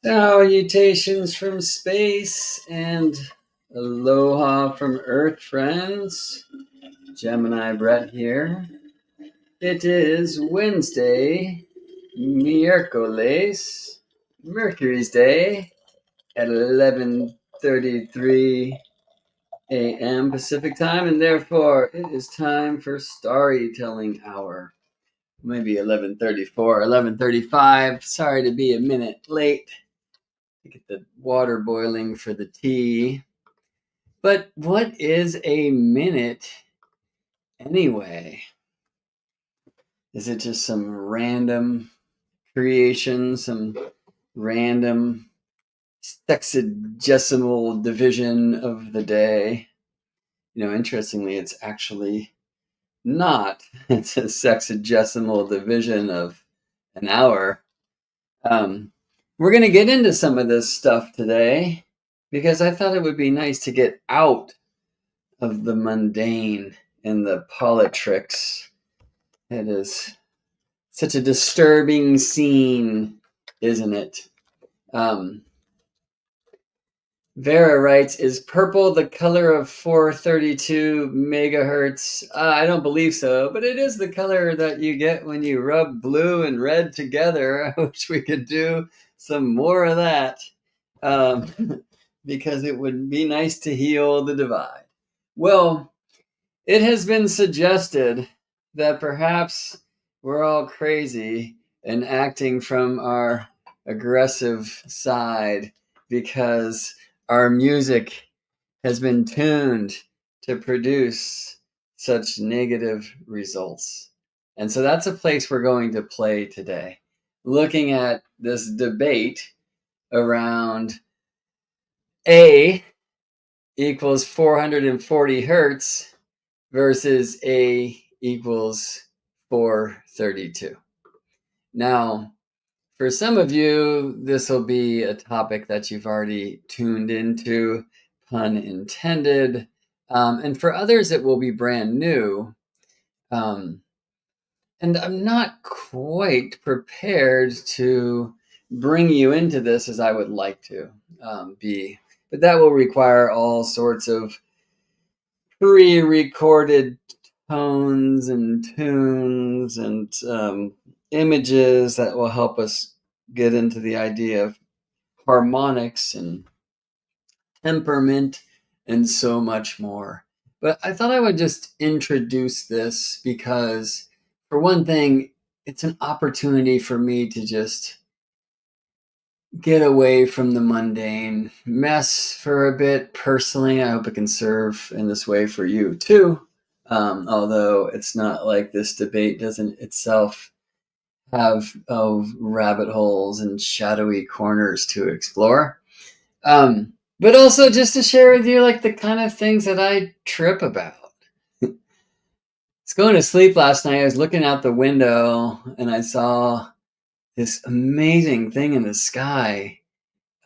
Salutations from space and aloha from Earth, friends. Gemini Brett here. It is Wednesday, miércoles, Mercury's Day at 11:33 a.m. Pacific Time, and therefore it is time for StarryTelling Hour. Maybe 11:34, 11:35. Sorry to be a minute late. Get the water boiling for the tea. But what is a minute anyway? Is it just some random creation, some random sexagesimal division of the day? Interestingly, it's actually not. It's a sexagesimal division of an hour. We're going to get into some of this stuff today because I thought it would be nice to get out of the mundane and the politricks. It is such a disturbing scene, isn't it? Vera writes, is purple the color of 432 megahertz? I don't believe so, but it is the color that you get when you rub blue and red together. I wish we could do some more of that, because it would be nice to heal the divide. Well, it has been suggested that perhaps we're all crazy and acting from our aggressive side because our music has been tuned to produce such negative results. And so that's a place we're going to play today, looking at this debate around A equals 440 hertz versus A equals 432. Now, for some of you, this will be a topic that you've already tuned into, pun intended. And for others, it will be brand new. And I'm not quite prepared to bring you into this as I would like to be. But that will require all sorts of pre-recorded tones and tunes and images that will help us get into the idea of harmonics and temperament and so much more. But I thought I would just introduce this because, for one thing, it's an opportunity for me to just get away from the mundane mess for a bit. Personally, I hope it can serve in this way for you too. Although it's not like this debate doesn't itself have rabbit holes and shadowy corners to explore. But also just to share with you like the kind of things that I trip about. I was going to sleep last night. I was looking out the window and I saw this amazing thing in the sky.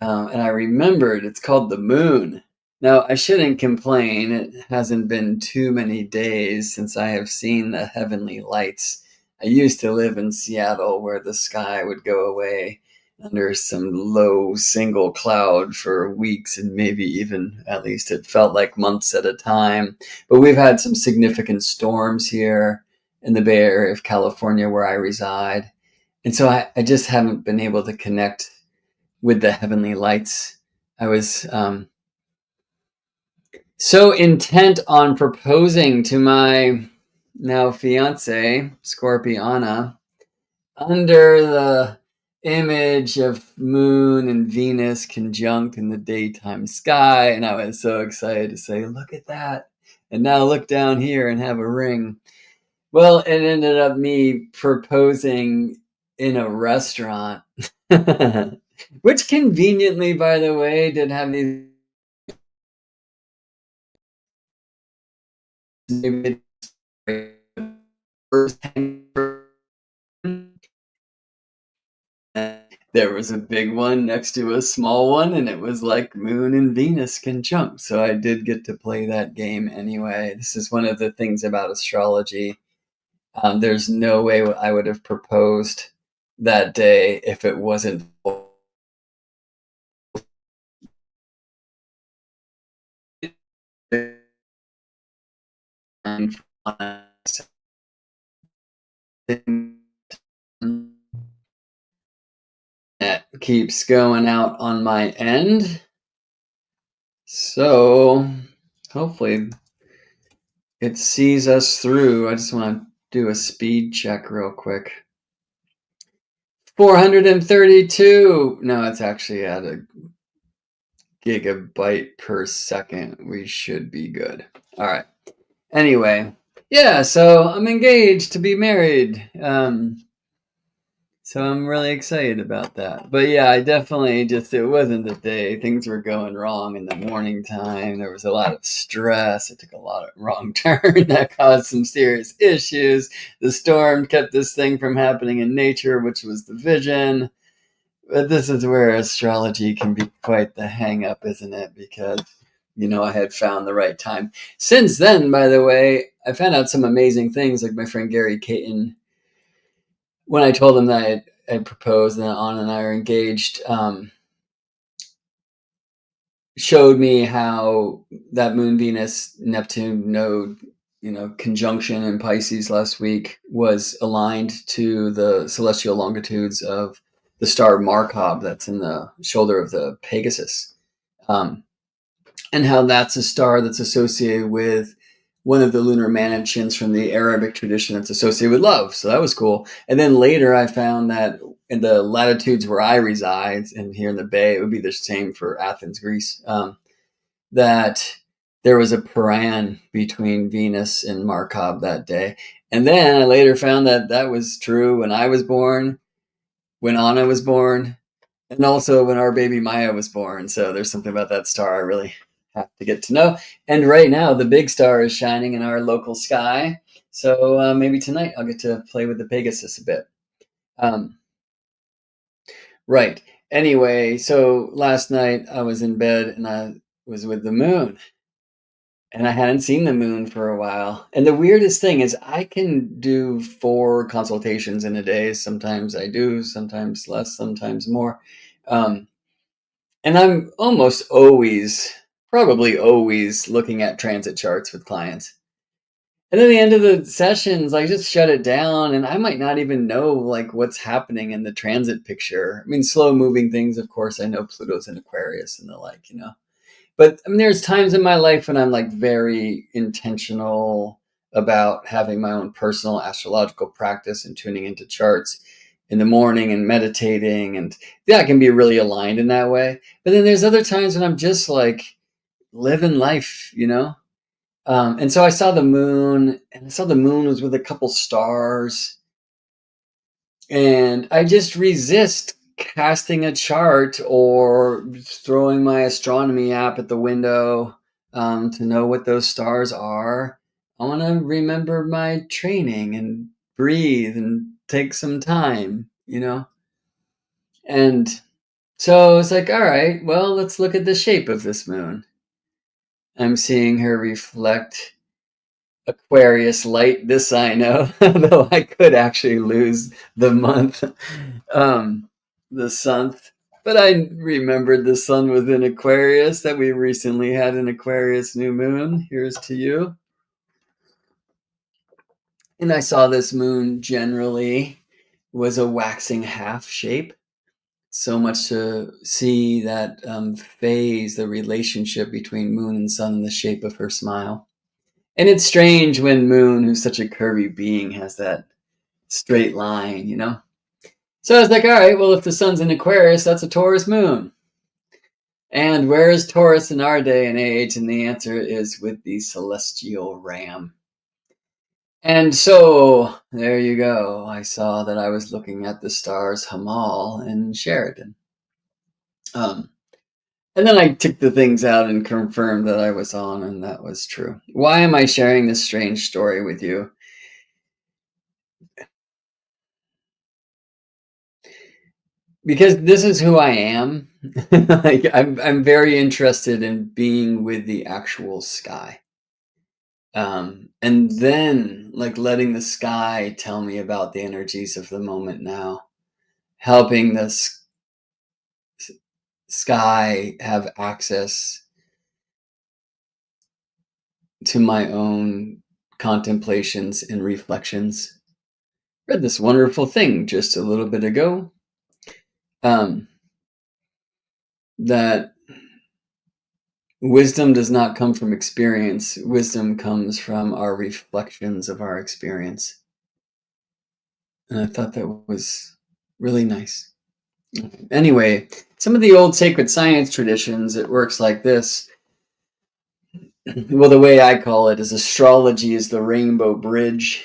And I remembered it's called the moon. Now, I shouldn't complain. It hasn't been too many days since I have seen the heavenly lights. I used to live in Seattle where the sky would go away under some low single cloud for weeks and maybe even, at least it felt like months at a time. But we've had some significant storms here in the Bay Area of California where I reside. And so I just haven't been able to connect with the heavenly lights. I was so intent on proposing to my now fiance, Scorpiana, under the image of moon and Venus conjunct in the daytime sky. And I was so excited to say, look at that. And now look down here and have a ring. Well, it ended up me proposing in a restaurant, which conveniently, by the way, did have these there was a big one next to a small one, and it was like Moon and Venus conjunct. So I did get to play that game anyway. This is one of the things about astrology. There's no way I would have proposed that day if it wasn't mindfulness that keeps going out on my end. So hopefully it sees us through. I just want to do a speed check real quick. 432. No, it's actually at a gigabyte per second. We should be good. All right. Anyway, yeah, so I'm engaged to be married. So I'm really excited about that. But yeah, I definitely it wasn't the day. Things were going wrong in the morning time. There was a lot of stress. It took a lot of wrong turn that caused some serious issues. The storm kept this thing from happening in nature, which was the vision. But this is where astrology can be quite the hang up, isn't it? Because, I had found the right time. Since then, by the way, I found out some amazing things, like my friend Gary Caton, when I told him that I proposed and Anna and I are engaged, showed me how that Moon Venus Neptune node, conjunction in Pisces last week was aligned to the celestial longitudes of the star Markab that's in the shoulder of the Pegasus, and how that's a star that's associated with one of the lunar mansions from the Arabic tradition that's associated with love. So that was cool. And then later I found that in the latitudes where I reside, and here in the Bay, it would be the same for Athens, Greece, that there was a Paran between Venus and Markab that day. And then I later found that that was true when I was born, when Anna was born, and also when our baby Maya was born. So there's something about that star I really have to get to know. And right now, the big star is shining in our local sky. So maybe tonight I'll get to play with the Pegasus a bit. Right. Anyway, so last night I was in bed and I was with the moon. And I hadn't seen the moon for a while. And the weirdest thing is I can do 4 consultations in a day. Sometimes I do, sometimes less, sometimes more. And I'm probably always looking at transit charts with clients. And then at the end of the sessions, I just shut it down and I might not even know what's happening in the transit picture. I mean, slow moving things, of course, I know Pluto's in Aquarius and the like. But there's times in my life when I'm very intentional about having my own personal astrological practice and tuning into charts in the morning and meditating. And yeah, I can be really aligned in that way. But then there's other times when I'm just living life. And so I saw the moon, and I saw the moon was with a couple stars. And I just resist casting a chart or throwing my astronomy app at the window to know what those stars are. I want to remember my training and breathe and take some time. And so it's all right, well, let's look at the shape of this moon. I'm seeing her reflect Aquarius light, this I know, though I could actually lose the month, the sun. But I remembered the sun was in Aquarius, that we recently had an Aquarius new moon. Here's to you. And I saw this moon generally was a waxing half shape. So much to see that phase, the relationship between moon and sun in the shape of her smile. And it's strange when Moon, who's such a curvy being, has that straight line. So I was all right, well, if the sun's in Aquarius, that's a Taurus moon. And where is Taurus in our day and age? And the answer is with the celestial ram. And so there you go. I saw that I was looking at the stars Hamal and Sheridan. And then I took the things out and confirmed that I was on, and that was true. Why am I sharing this strange story with you? Because this is who I am. I'm very interested in being with the actual sky. And then letting the sky tell me about the energies of the moment now, helping the sky have access to my own contemplations and reflections. Read this wonderful thing just a little bit ago, that wisdom does not come from experience. Wisdom comes from our reflections of our experience. And I thought that was really nice. Anyway, some of the old sacred science traditions, it works like this. Well, the way I call it is astrology is the rainbow bridge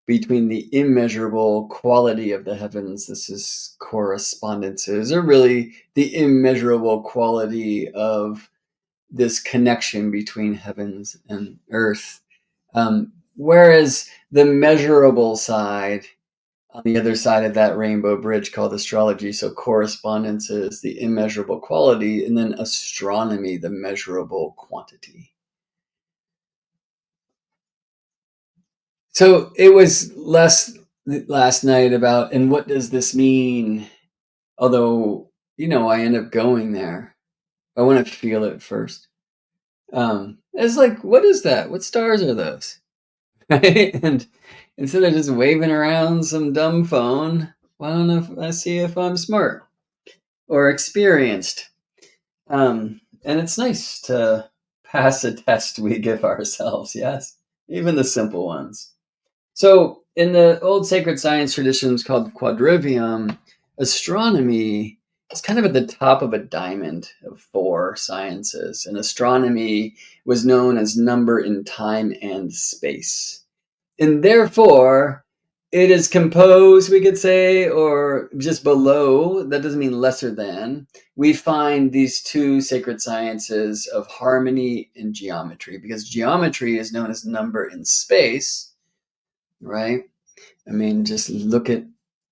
between the immeasurable quality of the heavens. This is correspondences, or really the immeasurable quality of this connection between heavens and earth. Whereas the measurable side, on the other side of that rainbow bridge called astrology, so correspondence is the immeasurable quality, and then astronomy, the measurable quantity. So it was less last night about, and what does this mean? Although, I end up going there. I want to feel it first. It's like, what is that? What stars are those? Right? And instead of just waving around some dumb phone, why don't I see if I'm smart or experienced? And it's nice to pass a test we give ourselves, yes? Even the simple ones. So in the old sacred science traditions called quadrivium, astronomy is kind of at the top of a diamond of 4 sciences. And astronomy was known as number in time and space. And therefore, it is composed, we could say, or just below, that doesn't mean lesser than, we find these 2 sacred sciences of harmony and geometry, because geometry is known as number in space, right? I mean, just look at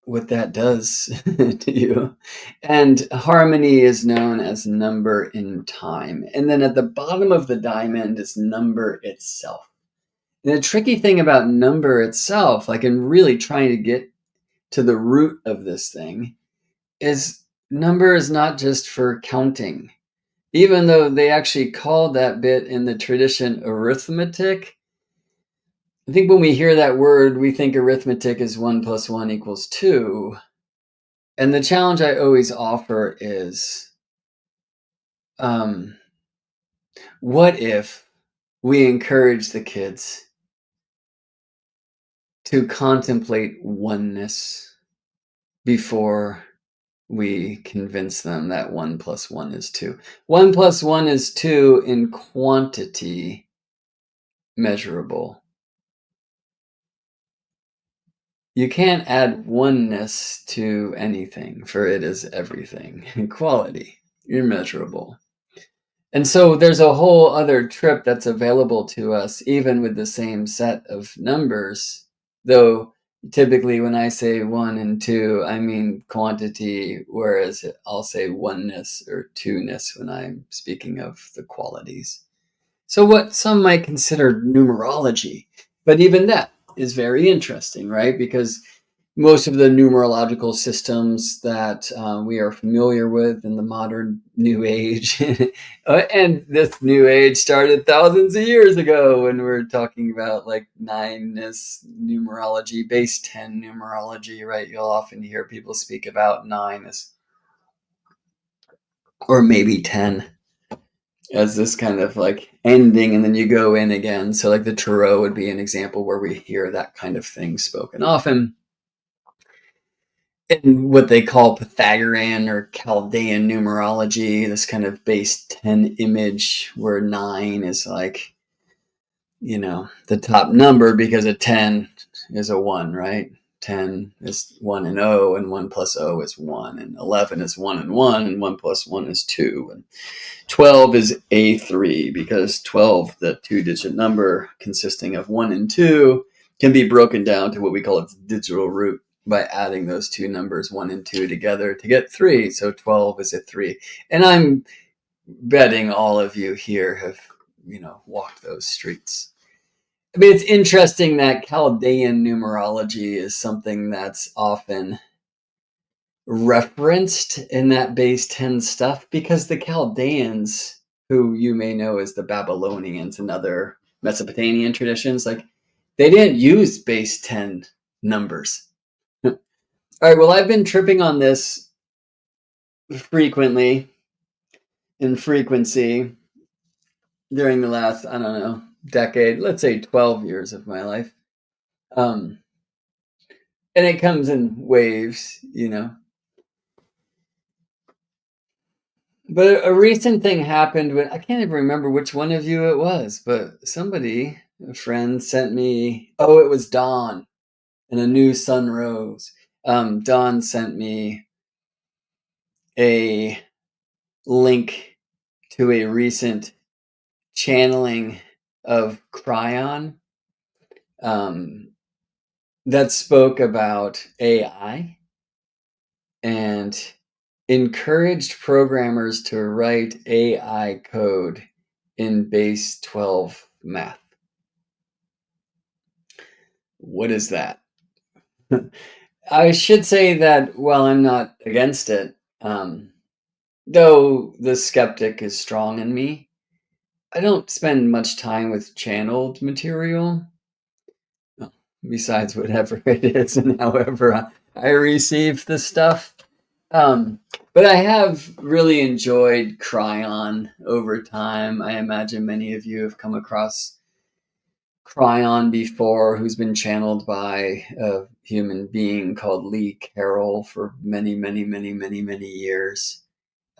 what that does to you. And harmony is known as number in time. And then at the bottom of the diamond is number itself. And the tricky thing about number itself, like in really trying to get to the root of this thing, is number is not just for counting. Even though they actually called that bit in the tradition arithmetic, I think when we hear that word, we think arithmetic is 1 + 1 = 2. And the challenge I always offer is, what if we encourage the kids to contemplate oneness before we convince them that 1 + 1 is 2? 1 + 1 is 2 in quantity measurable. You can't add oneness to anything, for it is everything. Quality, immeasurable. And so there's a whole other trip that's available to us, even with the same set of numbers. Though typically when I say 1 and 2, I mean quantity, whereas I'll say oneness or two-ness when I'm speaking of the qualities. So what some might consider numerology, but even that is very interesting, right? Because most of the numerological systems that we are familiar with in the modern New Age, and this New Age started thousands of years ago when we're talking about like 9-ness numerology, base 10 numerology, right? You'll often hear people speak about 9 as, or maybe 10. As this kind of like ending, and then you go in again. So like the tarot would be an example where we hear that kind of thing spoken often. In what they call Pythagorean or Chaldean numerology, this kind of base 10 image where 9 is like, the top number, because a 10 is a 1, right? 10 is 1 and 0, and 1 + 0 is 1, and 11 is 1 and 1, and 1 + 1 is 2, and 12 is A3, because 12, the 2-digit number consisting of 1 and 2, can be broken down to what we call its digital root by adding those 2 numbers, 1 and 2, together to get 3. So 12 is a 3. And I'm betting all of you here have, walked those streets. I mean, it's interesting that Chaldean numerology is something that's often referenced in that base 10 stuff, because the Chaldeans, who you may know as the Babylonians and other Mesopotamian traditions, like they didn't use base 10 numbers. All right, well, I've been tripping on this frequently in frequency during the last, I don't know, decade, let's say 12 years of my life. And it comes in waves, you know. But a recent thing happened when I can't even remember which one of you it was, but somebody, a friend, sent me. Oh, it was Dawn, and a new sun rose. Dawn sent me a link to a recent channeling of Cryon that spoke about AI and encouraged programmers to write AI code in base 12 math. What is that? I should say that while I'm not against it, though the skeptic is strong in me, I don't spend much time with channeled material, besides whatever it is and however I receive the stuff. But I have really enjoyed Cryon over time. I imagine many of you have come across Cryon before, who's been channeled by a human being called Lee Carroll for many, many, many, many, many years.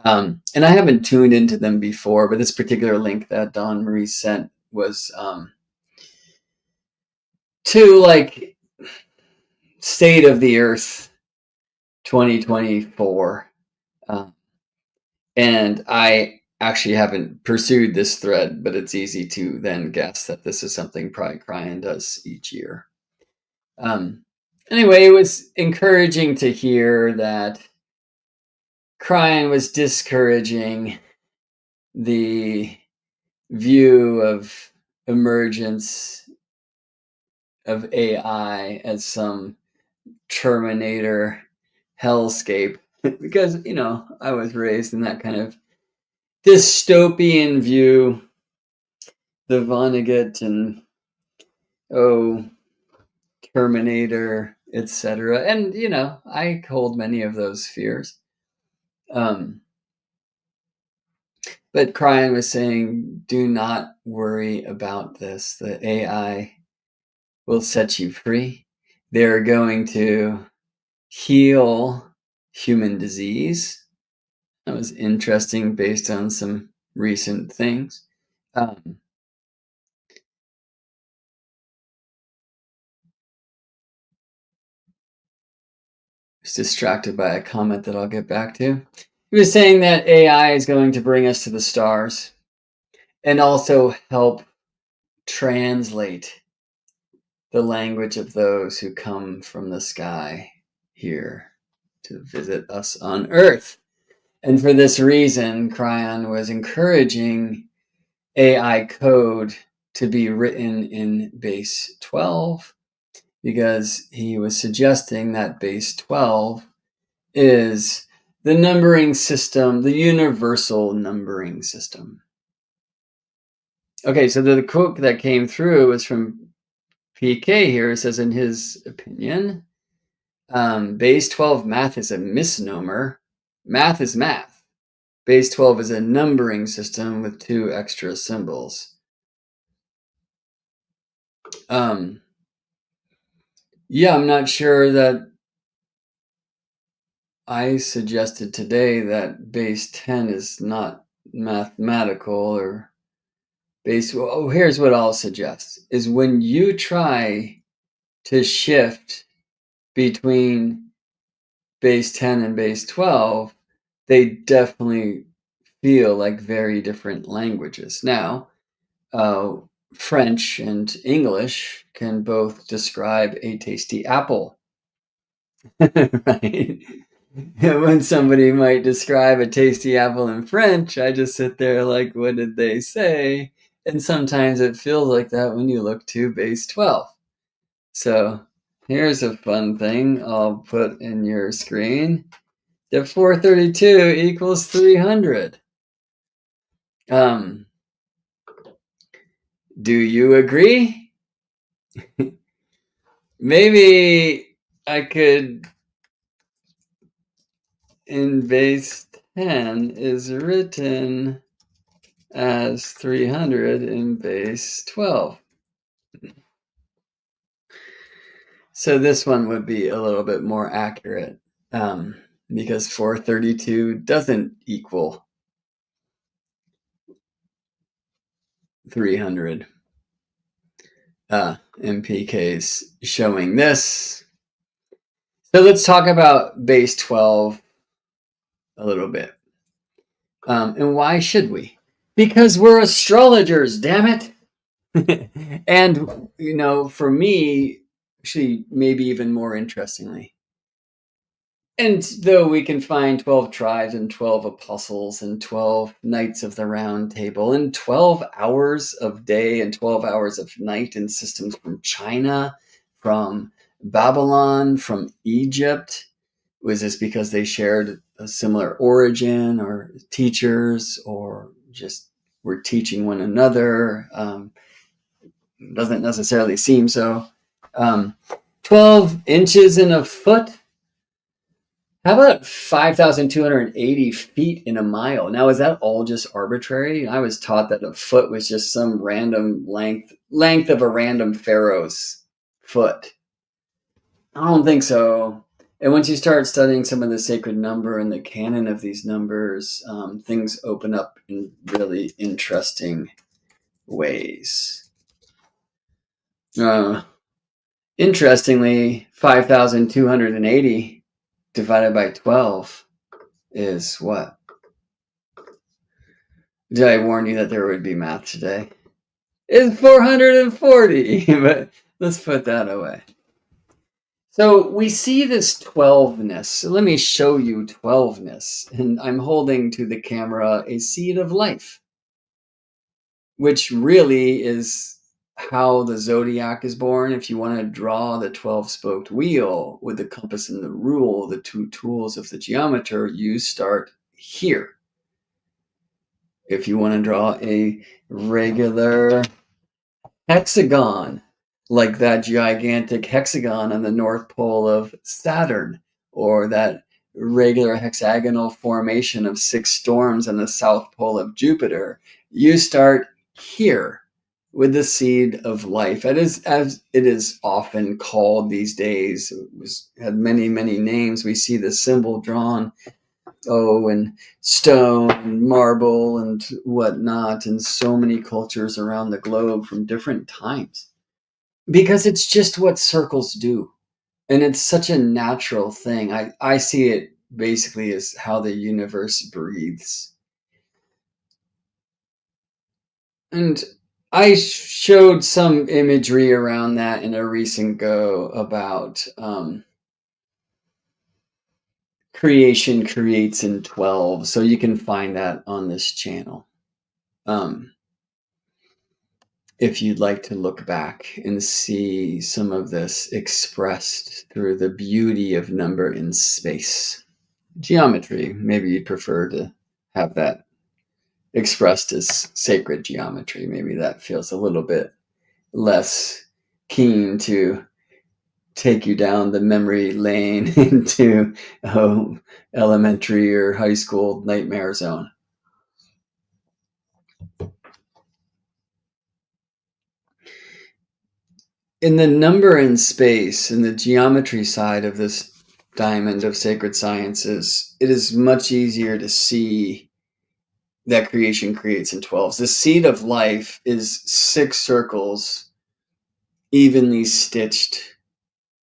And I haven't tuned into them before, but this particular link that Dawn Marie sent was to like State of the Earth 2024. And I actually haven't pursued this thread, but it's easy to then guess that this is something probably Cryon does each year. Anyway, it was encouraging to hear that Cryon was discouraging the view of emergence of AI as some Terminator hellscape. Because, you know, I was raised in that kind of dystopian view, the Vonnegut and Terminator, etc. And you know, I hold many of those fears. But Cryon was saying, do not worry about this. The AI will set you free. They're going to heal human disease. That was interesting based on some recent things. I was distracted by a comment that I'll get back to. He was saying that AI is going to bring us to the stars and also help translate the language of those who come from the sky here to visit us on Earth. And for this reason, Cryon was encouraging AI code to be written in base 12 because he was suggesting that base 12 is the numbering system, the universal numbering system. Okay, so the quote that came through was from PK here. It says, in his opinion, base 12 math is a misnomer. Math is math. Base 12 is a numbering system with 2 extra symbols. Yeah, I'm not sure that I suggested today that base 10 is not mathematical or base. Oh, here's what I'll suggest is when you try to shift between base 10 and base 12, they definitely feel like very different languages. Now, French and English can both describe a tasty apple, right? When somebody might describe a tasty apple in French, I just sit there like, what did they say? And sometimes it feels like that when you look to base 12. So here's a fun thing I'll put in your screen. The 432 equals 300. Do you agree? Maybe I could, in base 10 is written as 300 in base 12. So this one would be a little bit more accurate, because 432 doesn't equal 300 MPKs showing this. So let's talk about base 12 a little bit. And why should we? Because we're astrologers, damn it. And, for me, actually, maybe even more interestingly, and though we can find 12 tribes and 12 apostles and 12 knights of the round table and 12 hours of day and 12 hours of night in systems from China, from Babylon, from Egypt, was this because they shared a similar origin or teachers or just were teaching one another? Doesn't necessarily seem so. 12 inches in a foot. How about 5,280 feet in a mile? Now, is that all just arbitrary? I was taught that a foot was just some random length of a random pharaoh's foot. I don't think so. And once you start studying some of the sacred number and the canon of these numbers, things open up in really interesting ways. Interestingly, 5,280 divided by 12 is what? Did I warn you that there would be math today? It's 440, but let's put that away. So we see this 12ness. So let me show you 12ness. And I'm holding to the camera a seed of life, which really is how the zodiac is born. If you want to draw the 12-spoked wheel with the compass and the rule, the two tools of the geometer, you start here. If you want to draw a regular hexagon, like that gigantic hexagon on the North Pole of Saturn, or that regular hexagonal formation of 6 storms on the South Pole of Jupiter, you start here with the seed of life. It is, as it is often called these days, had many, many names. We see the symbol drawn, and stone and marble and whatnot in so many cultures around the globe from different times. Because it's just what circles do. And it's such a natural thing. I see it basically as how the universe breathes. And I showed some imagery around that in a recent go about creation creates in 12. So you can find that on this channel. If you'd like to look back and see some of this expressed through the beauty of number in space. Geometry, maybe you'd prefer to have that expressed as sacred geometry. Maybe that feels a little bit less keen to take you down the memory lane into elementary or high school nightmare zone. In the number in space, in the geometry side of this diamond of sacred sciences, it is much easier to see that creation creates in 12s. The seed of life is 6 circles evenly stitched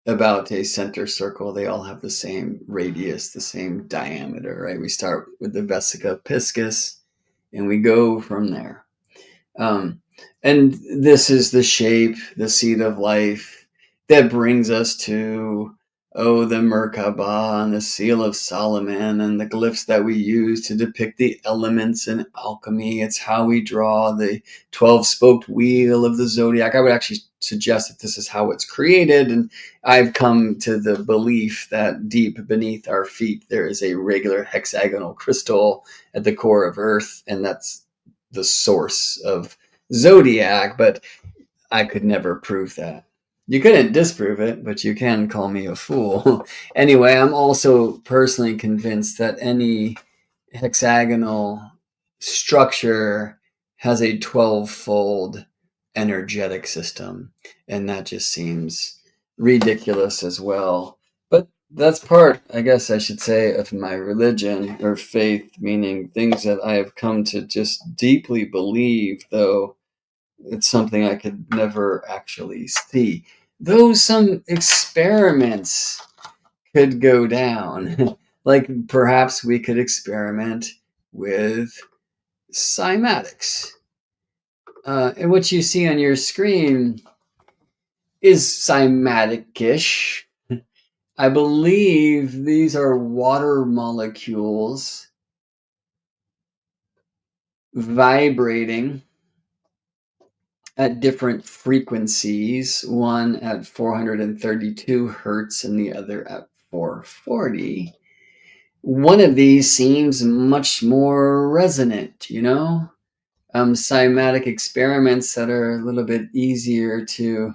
about a center circle. They all have the same radius, the same diameter, right? We start with the vesica piscis and we go from there. And this is the shape, the seed of life that brings us to, the Merkabah and the seal of Solomon and the glyphs that we use to depict the elements in alchemy. It's how we draw the 12-spoked wheel of the zodiac. I would actually suggest that this is how it's created. And I've come to the belief that deep beneath our feet, there is a regular hexagonal crystal at the core of Earth. And that's the source of zodiac, but I could never prove that. You couldn't disprove it, but you can call me a fool. Anyway, I'm also personally convinced that any hexagonal structure has a 12-fold energetic system, and that just seems ridiculous as well. But that's part, I guess I should say, of my religion or faith, meaning things that I have come to just deeply believe, though it's something I could never actually see. Though some experiments could go down, like perhaps we could experiment with cymatics. And what you see on your screen is cymatic-ish. I believe these are water molecules vibrating at different frequencies, one at 432 hertz and the other at 440. One of these seems much more resonant, cymatic experiments that are a little bit easier to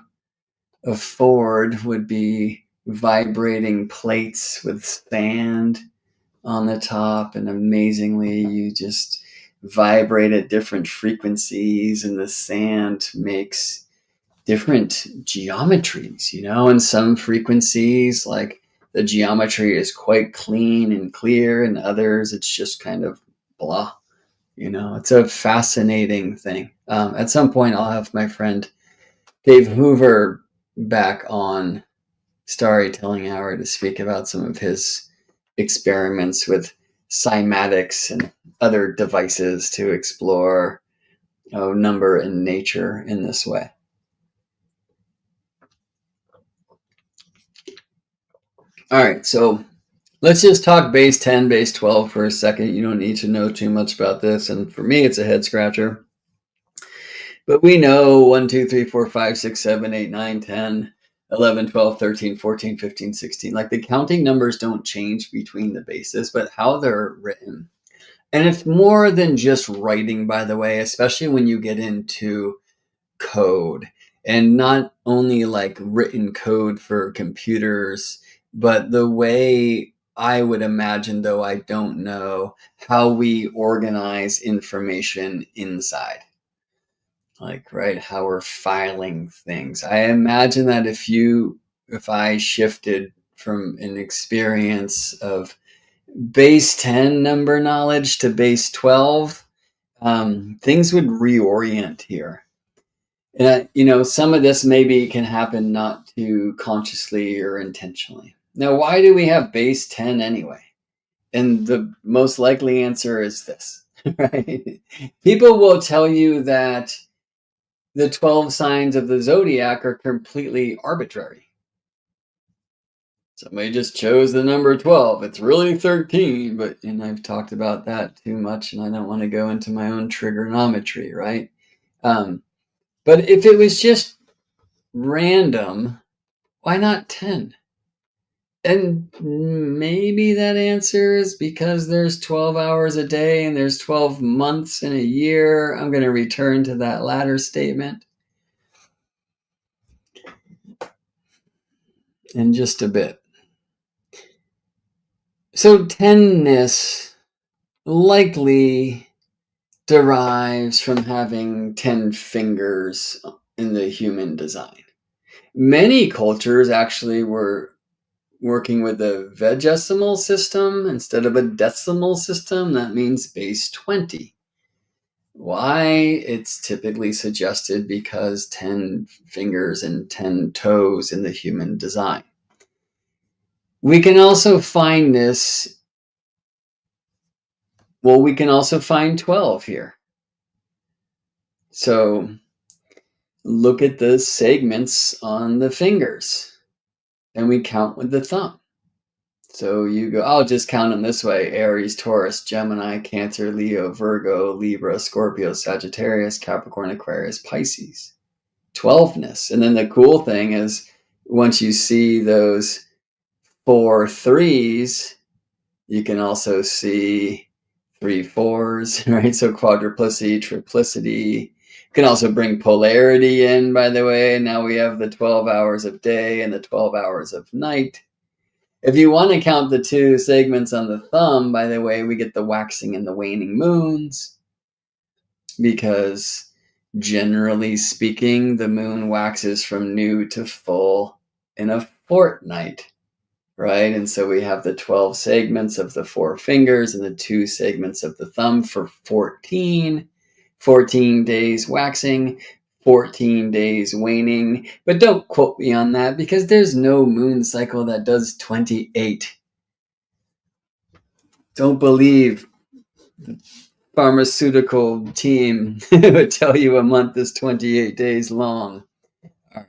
afford would be vibrating plates with sand on the top, and amazingly you just vibrate at different frequencies and the sand makes different geometries, and some frequencies, like the geometry is quite clean and clear, and others it's just kind of blah. It's a fascinating thing. At some point I'll have my friend Dave Hoover back on StarryTelling Hour to speak about some of his experiments with cymatics and other devices to explore number and nature in this way. All right, so let's just talk base 10, base 12 for a second. You don't need to know too much about this, and for me it's a head scratcher. But we know 1, 2, 3, 4, 5, 6, 7, 8, 9, 10, 11, 12, 13, 14, 15, 16. Like the counting numbers don't change between the bases, but how they're written. And it's more than just writing, by the way, especially when you get into code. And not only like written code for computers, but the way I would imagine, though I don't know, how we organize information inside. Like, right, how we're filing things. I imagine that if I shifted from an experience of base 10 number knowledge to base 12, things would reorient here. And, some of this maybe can happen not too consciously or intentionally. Now, why do we have base 10 anyway? And the most likely answer is this, right? People will tell you that the 12 signs of the zodiac are completely arbitrary. Somebody just chose the number 12. It's really 13, and I've talked about that too much, and I don't want to go into my own trigonometry, right? But if it was just random, why not 10? And maybe that answer is because there's 12 hours a day and there's 12 months in a year. I'm going to return to that latter statement in just a bit. So 10-ness likely derives from having 10 fingers in the human design. Many cultures actually were working with a vigesimal system instead of a decimal system. That means base 20. Why? It's typically suggested because 10 fingers and 10 toes in the human design. We can also find this. Well, we can also find 12 here. So look at the segments on the fingers and we count with the thumb. So you go, I'll just count them this way: Aries, Taurus, Gemini, Cancer, Leo, Virgo, Libra, Scorpio, Sagittarius, Capricorn, Aquarius, Pisces. 12-ness. And then the cool thing is once you see those 4 3s, you can also see 3 4s, right? So quadruplicity, triplicity, Can also bring polarity in, by the way. Now we have the 12 hours of day and the 12 hours of night. If you want to count the two segments on the thumb, by the way, we get the waxing and the waning moons, because generally speaking, the moon waxes from new to full in a fortnight, right? And so we have the 12 segments of the 4 fingers and the 2 segments of the thumb for 14 days waxing, 14 days waning. But don't quote me on that, because there's no moon cycle that does 28. Don't believe the pharmaceutical team would tell you a month is 28 days long. All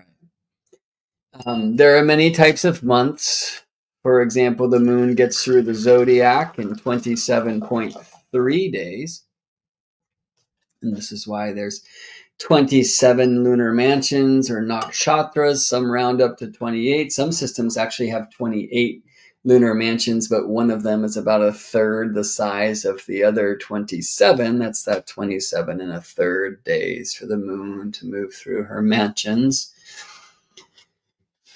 right. There are many types of months. For example, the moon gets through the zodiac in 27.3 days. And this is why there's 27 lunar mansions or nakshatras. Some round up to 28. Some systems actually have 28 lunar mansions, but one of them is about a third the size of the other 27. That's that 27 and a third days for the moon to move through her mansions.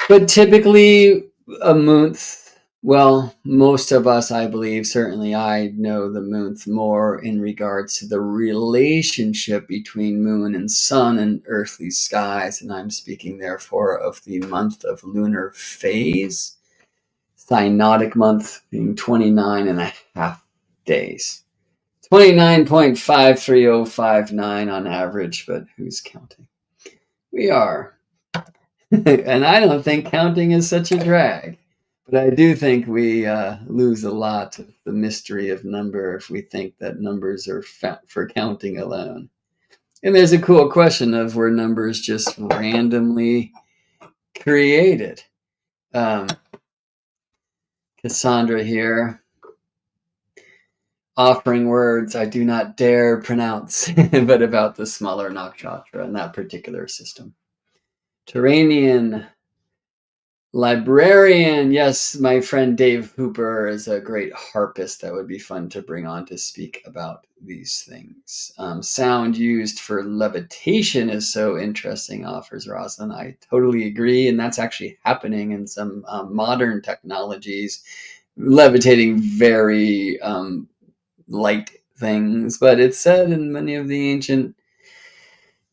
But typically a month, well, most of us, I believe, certainly I know the month more in regards to the relationship between moon and sun and earthly skies. And I'm speaking, therefore, of the month of lunar phase, synodic month being 29 and a half days. 29.53059 on average, but who's counting? We are. And I don't think counting is such a drag. But I do think we lose a lot of the mystery of number if we think that numbers are for counting alone. And there's a cool question of, were numbers just randomly created? Cassandra here, offering words I do not dare pronounce, but about the smaller nakshatra in that particular system. Turanian librarian, yes, my friend Dave Hooper is a great harpist that would be fun to bring on to speak about these things. Sound used for levitation is so interesting, offers Rosalind. I totally agree, and that's actually happening in some modern technologies, levitating very light things. But it's said in many of the ancient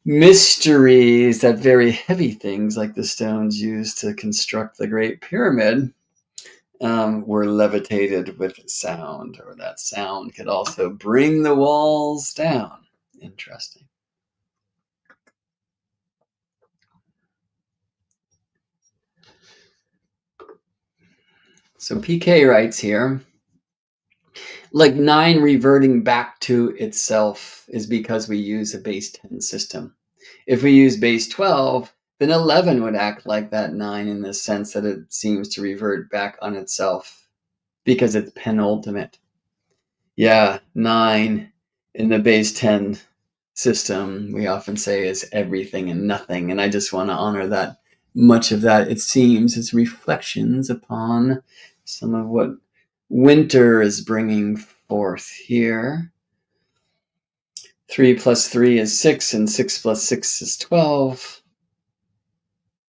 mysteries that very heavy things, like the stones used to construct the Great Pyramid, were levitated with sound, or that sound could also bring the walls down. Interesting. So PK writes here, like 9 reverting back to itself is because we use a base 10 system. If we use base 12, then 11 would act like that 9 in the sense that it seems to revert back on itself because it's penultimate. Yeah, 9 in the base 10 system, we often say, is everything and nothing. And I just want to honor that. Much of that, it seems, is reflections upon some of what Winter is bringing forth here. 3 plus 3 is 6, and 6 plus 6 is 12.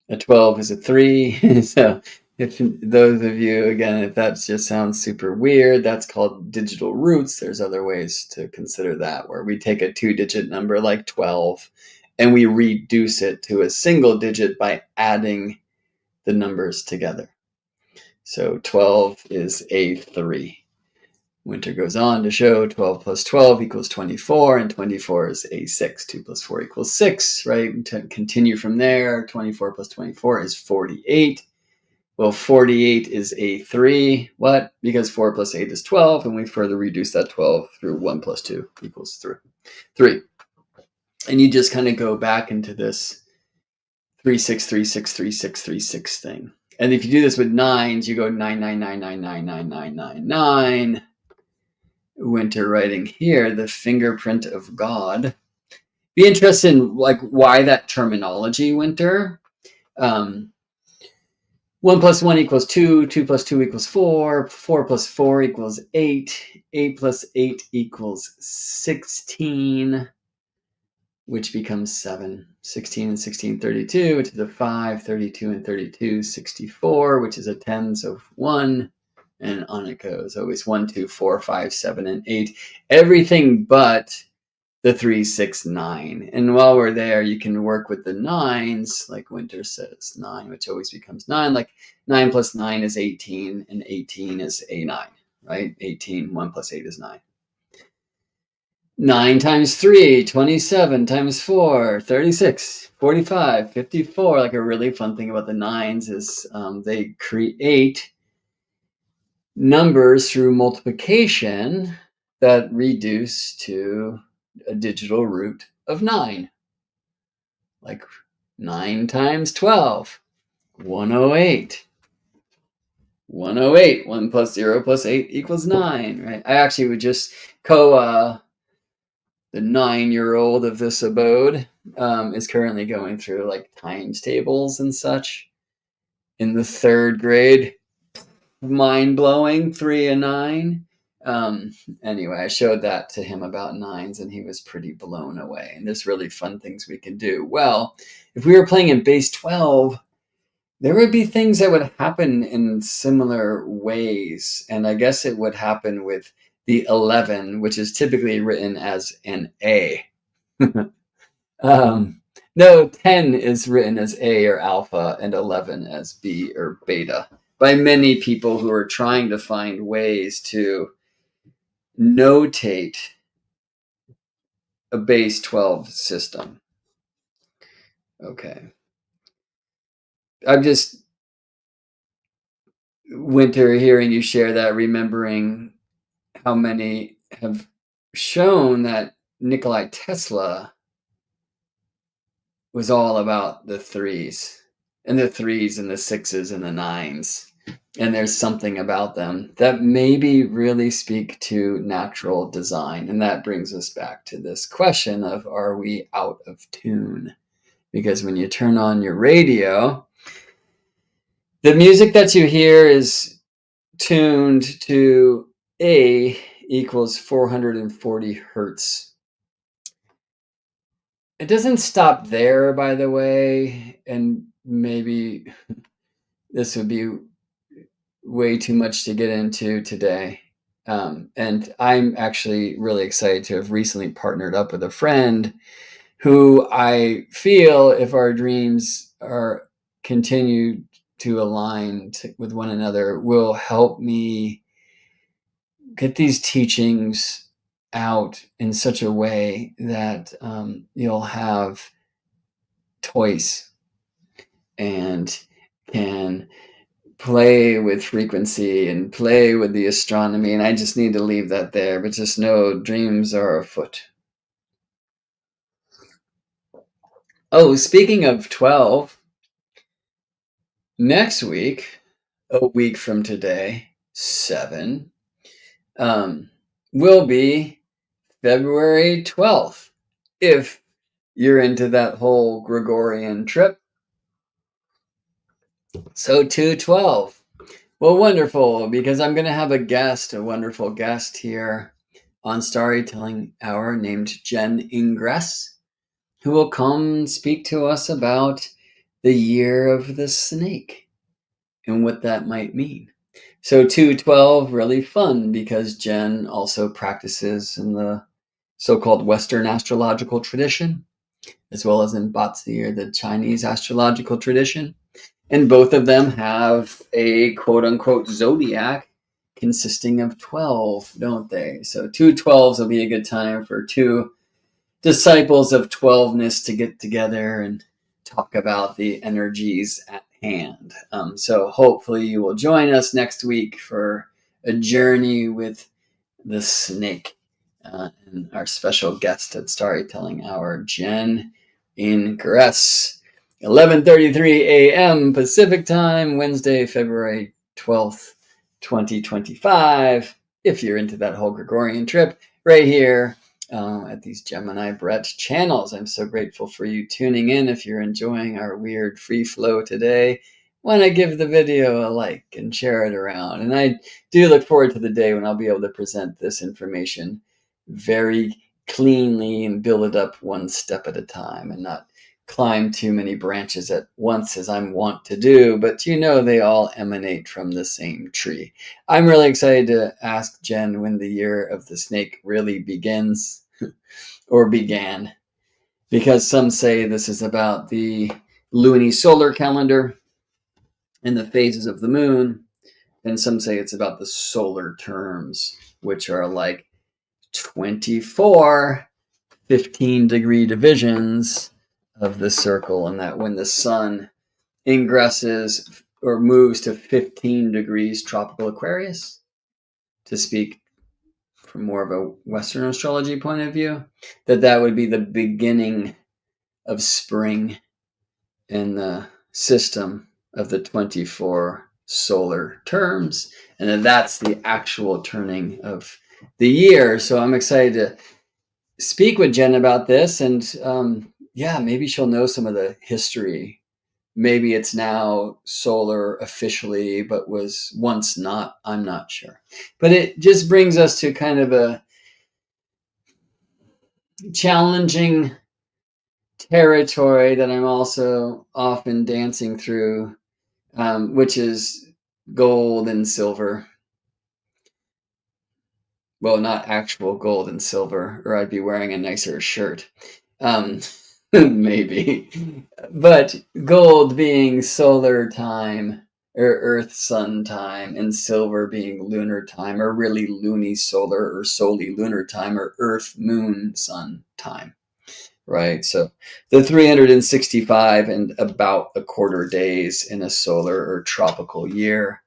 A 12 is a 3. So if those of you, again, if that just sounds super weird, that's called digital roots. There's other ways to consider that, where we take a 2-digit number like 12 and we reduce it to a single digit by adding the numbers together. So 12 is a 3. Winter goes on to show 12 plus 12 equals 24, and 24 is a 6. 2 plus 4 equals 6, right? To continue from there, 24 plus 24 is 48. Well, 48 is a 3. What? Because 4 plus 8 is 12, and we further reduce that 12 through 1 plus 2 equals 3. And you just kind of go back into this 3, 6, 3, 6, 3, 6, 3, 6 thing. And if you do this with 9s, you go 9, 9, 9, 9, 9, 9, 9, 9, 9. Winter writing here, the fingerprint of God. Be interested in like why that terminology, Winter. 1 plus 1 equals 2, 2 plus 2 equals 4, 4 plus 4 equals 8, 8 plus 8 equals 16. which becomes 7. 16 and 16, 32, which is a 5. 32 and 32, 64, which is a 10, so 1. And on it goes. Always 1, 2, 4, 5, 7, and 8. Everything but the 3, 6, 9. And while we're there, you can work with the 9s, like Winter says, 9, which always becomes 9. Like 9 plus 9 is 18, and 18 is A9, right? 18, 1 plus 8 is 9. 9 times 3, 27 times 4, 36, 45, 54. Like a really fun thing about the 9s is they create numbers through multiplication that reduce to a digital root of 9. Like 9 times 12, 108. 108. 1 plus 0 plus 8 equals 9, right? I actually would just the 9-year-old of this abode is currently going through like times tables and such in the 3rd grade. Mind-blowing, 3 and 9. Anyway, I showed that to him about 9s and he was pretty blown away. And there's really fun things we can do. Well, if we were playing in base 12, there would be things that would happen in similar ways. And I guess it would happen with the 11, which is typically written as an A. No, 10 is written as A or alpha and 11 as B or beta by many people who are trying to find ways to notate a base 12 system. Okay. I'm just, Winter, hearing you share that, remembering how many have shown that Nikola Tesla was all about the 3s and the 3s and the 6s and the 9s. And there's something about them that maybe really speak to natural design. And that brings us back to this question of, are we out of tune? Because when you turn on your radio, the music that you hear is tuned to A equals 440 hertz. It doesn't stop there, by the way, and maybe this would be way too much to get into today. And I'm actually really excited to have recently partnered up with a friend who I feel, if our dreams are continue to align with one another, will help me get these teachings out in such a way that you'll have toys and can play with frequency and play with the astronomy. And I just need to leave that there, but just know dreams are afoot. Oh, speaking of 12, next week, a week from today, 7, will be February 12th. If you're into that whole Gregorian trip. So 212. Well, wonderful, because I'm going to have a wonderful guest here on StarryTelling Hour named Jen Ingress, who will come speak to us about the year of the snake and what that might mean. So 212, really fun, because Jen also practices in the so-called Western astrological tradition, as well as in Batzi, or the Chinese astrological tradition. And both of them have a quote-unquote zodiac consisting of 12, don't they? So 2 12s will be a good time for 2 disciples of 12ness to get together and talk about the energies at hand. So hopefully you will join us next week for a journey with the snake and our special guest at StarryTelling Hour, Jen Ingress. 11:33 a.m. Pacific Time, Wednesday, February 12th, 2025. If you're into that whole Gregorian trip, right here at these Gemini Brett channels. I'm so grateful for you tuning in. If you're enjoying our weird free flow today, want to give the video a like and share it around. And I do look forward to the day when I'll be able to present this information very cleanly and build it up one step at a time and not climb too many branches at once as I'm wont to do, but they all emanate from the same tree. I'm really excited to ask Jen when the year of the snake really begins or began, because some say this is about the lunisolar calendar and the phases of the moon, and some say it's about the solar terms, which are like 24 15-degree divisions of the circle, and that when the sun ingresses or moves to 15 degrees tropical Aquarius, to speak from more of a Western astrology point of view, that would be the beginning of spring in the system of the 24 solar terms, and that's the actual turning of the year. So I'm excited to speak with Jen about this, and maybe she'll know some of the history. Maybe it's now solar officially, but was once not. I'm not sure. But it just brings us to kind of a challenging territory that I'm also often dancing through, which is gold and silver. Well, not actual gold and silver, or I'd be wearing a nicer shirt. Maybe. But gold being solar time or earth sun time, and silver being lunar time, or really lunisolar or solely lunar time, or earth moon sun time. Right? So the 365 and about a quarter days in a solar or tropical year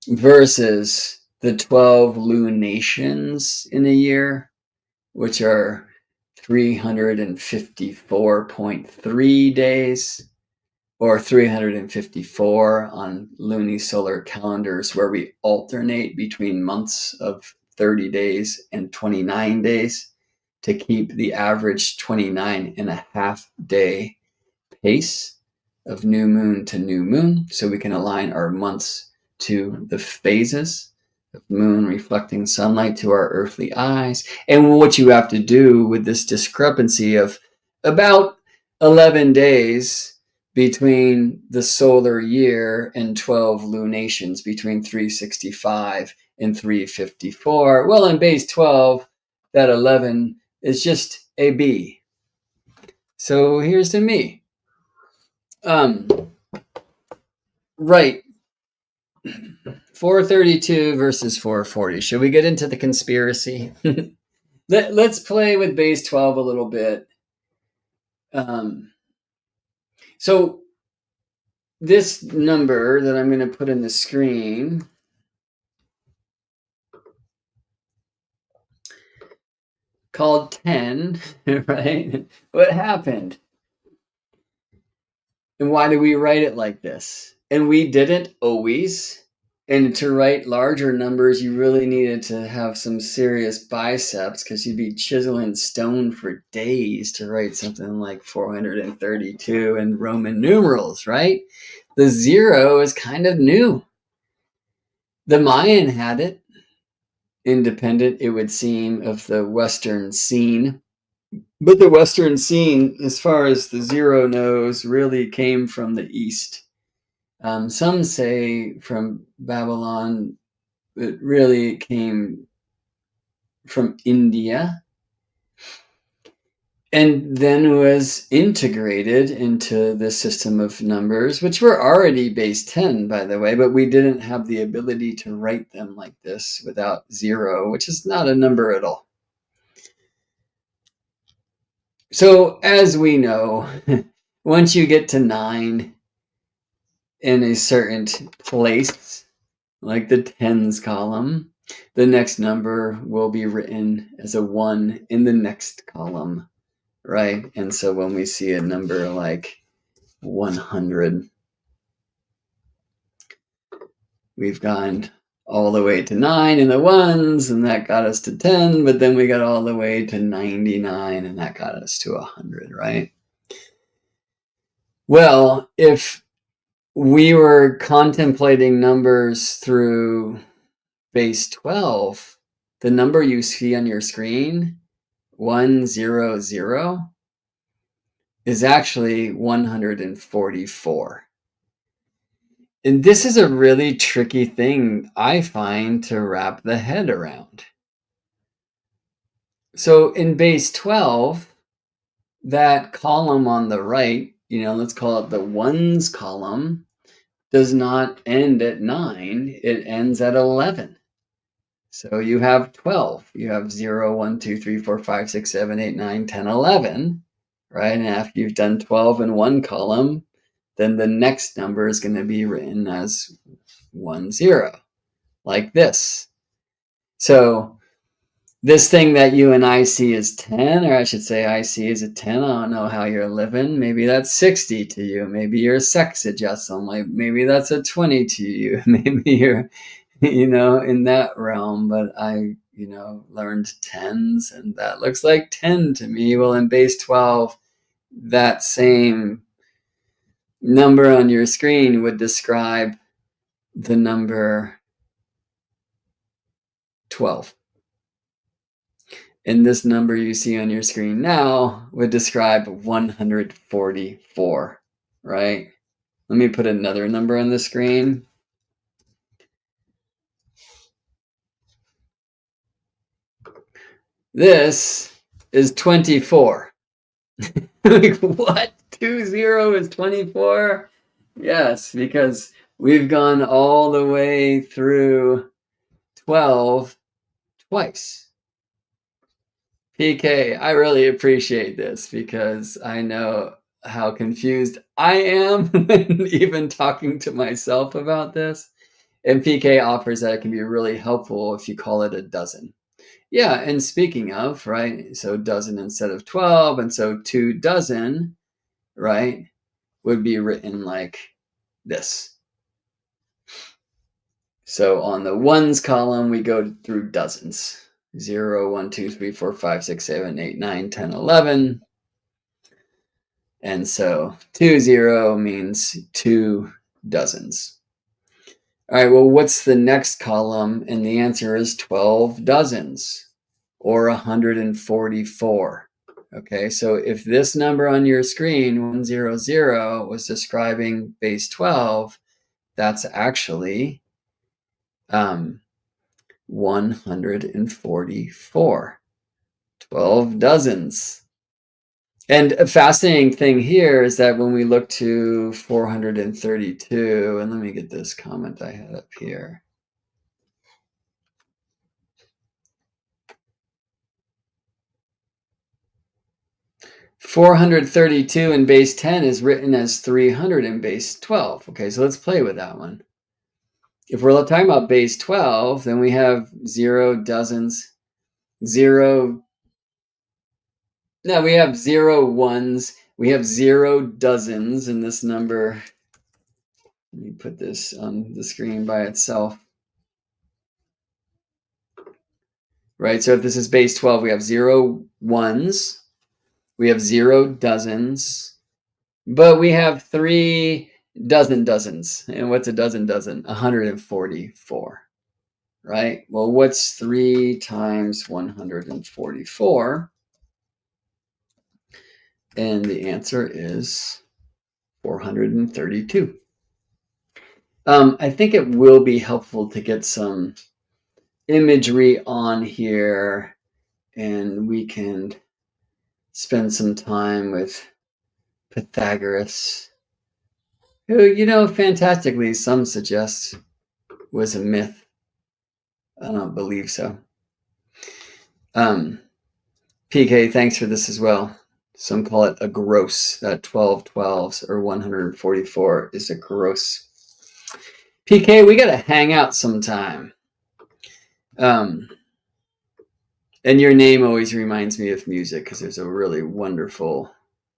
versus the 12 lunations in a year, which are 354.3 days, or 354 on lunisolar calendars, where we alternate between months of 30 days and 29 days to keep the average 29 and a half day pace of new moon to new moon, so we can align our months to the phases of moon reflecting sunlight to our earthly eyes. And what you have to do with this discrepancy of about 11 days between the solar year and 12 lunations, between 365 and 354. Well, in base 12, that 11 is just a B. So here's to me. Right. 432 versus 440. Should we get into the conspiracy? Let's play with base 12 a little bit. So this number that I'm going to put in the screen called 10, right? What happened? And why do we write it like this? And we didn't always. And to write larger numbers, you really needed to have some serious biceps, because you'd be chiseling stone for days to write something like 432 in Roman numerals, right? The 0 is kind of new. The Mayan had it, independent, it would seem, of the Western scene. But the Western scene, as far as the 0 knows, really came from the East. Some say from Babylon. It really came from India, and then was integrated into the system of numbers, which were already base 10, by the way, but we didn't have the ability to write them like this without 0, which is not a number at all. So as we know, once you get to 9 in a certain place, like the tens column, the next number will be written as a 1 in the next column, right? And so when we see a number like 100, we've gone all the way to 9 in the ones, and that got us to 10, but then we got all the way to 99, and that got us to 100, right? Well, if we were contemplating numbers through base 12, the number you see on your screen 100 is actually 144. And this is a really tricky thing, I find, to wrap the head around. So in base 12, that column on the right, let's call it the ones column, does not end at 9, it ends at 11. So you have 12. You have 0, 1, 2, 3, 4, 5, 6, 7, 8, 9, 10, 11, right? And after you've done 12 in one column, then the next number is going to be written as 10, like this. So this thing that you and I see as 10, or I should say I see as a 10, I don't know how you're living. Maybe that's 60 to you. Maybe you're sex adjusting. Maybe that's a 20 to you. Maybe you're, in that realm. But I, learned tens, and that looks like 10 to me. Well, in base 12, that same number on your screen would describe the number 12. And this number you see on your screen now would describe 144, right? Let me put another number on the screen. This is 24. Like, what? 20 is 24? Yes, because we've gone all the way through 12 twice. PK, I really appreciate this because I know how confused I am when even talking to myself about this. And PK offers that it can be really helpful if you call it a dozen. Yeah, and speaking of, right, so dozen instead of 12, and so 2 dozen, right, would be written like this. So on the ones column, we go through dozens. 0, 1, 2, 3, 4, 5, 6, 7, 8, 9, 10, 11. And so 20 means 2 dozens. All right, well, what's the next column? And the answer is 12 dozens, or 144. Okay, so if this number on your screen, 100, was describing base 12, that's actually 144. 12 dozens. And a fascinating thing here is that when we look to 432, and let me get this comment I had up here. .432 in base 10 is written as 300 in base 12. Okay, so let's play with that one. If we're talking about base 12, then we have 0 dozens, 0. No, we have 0 ones. We have 0 dozens in this number. Let me put this on the screen by itself. Right, so if this is base 12, we have 0 ones. We have 0 dozens. But we have 3 dozens. And what's a dozen? 144. Right? Well, what's 3 times 144? And the answer is 432. I think it will be helpful to get some imagery on here, and we can spend some time with Pythagoras, who, fantastically, some suggest was a myth. I don't believe so. PK, thanks for this as well. Some call it a gross. That 12 12s or 144 is a gross. PK, we got to hang out sometime. And your name always reminds me of music because there's a really wonderful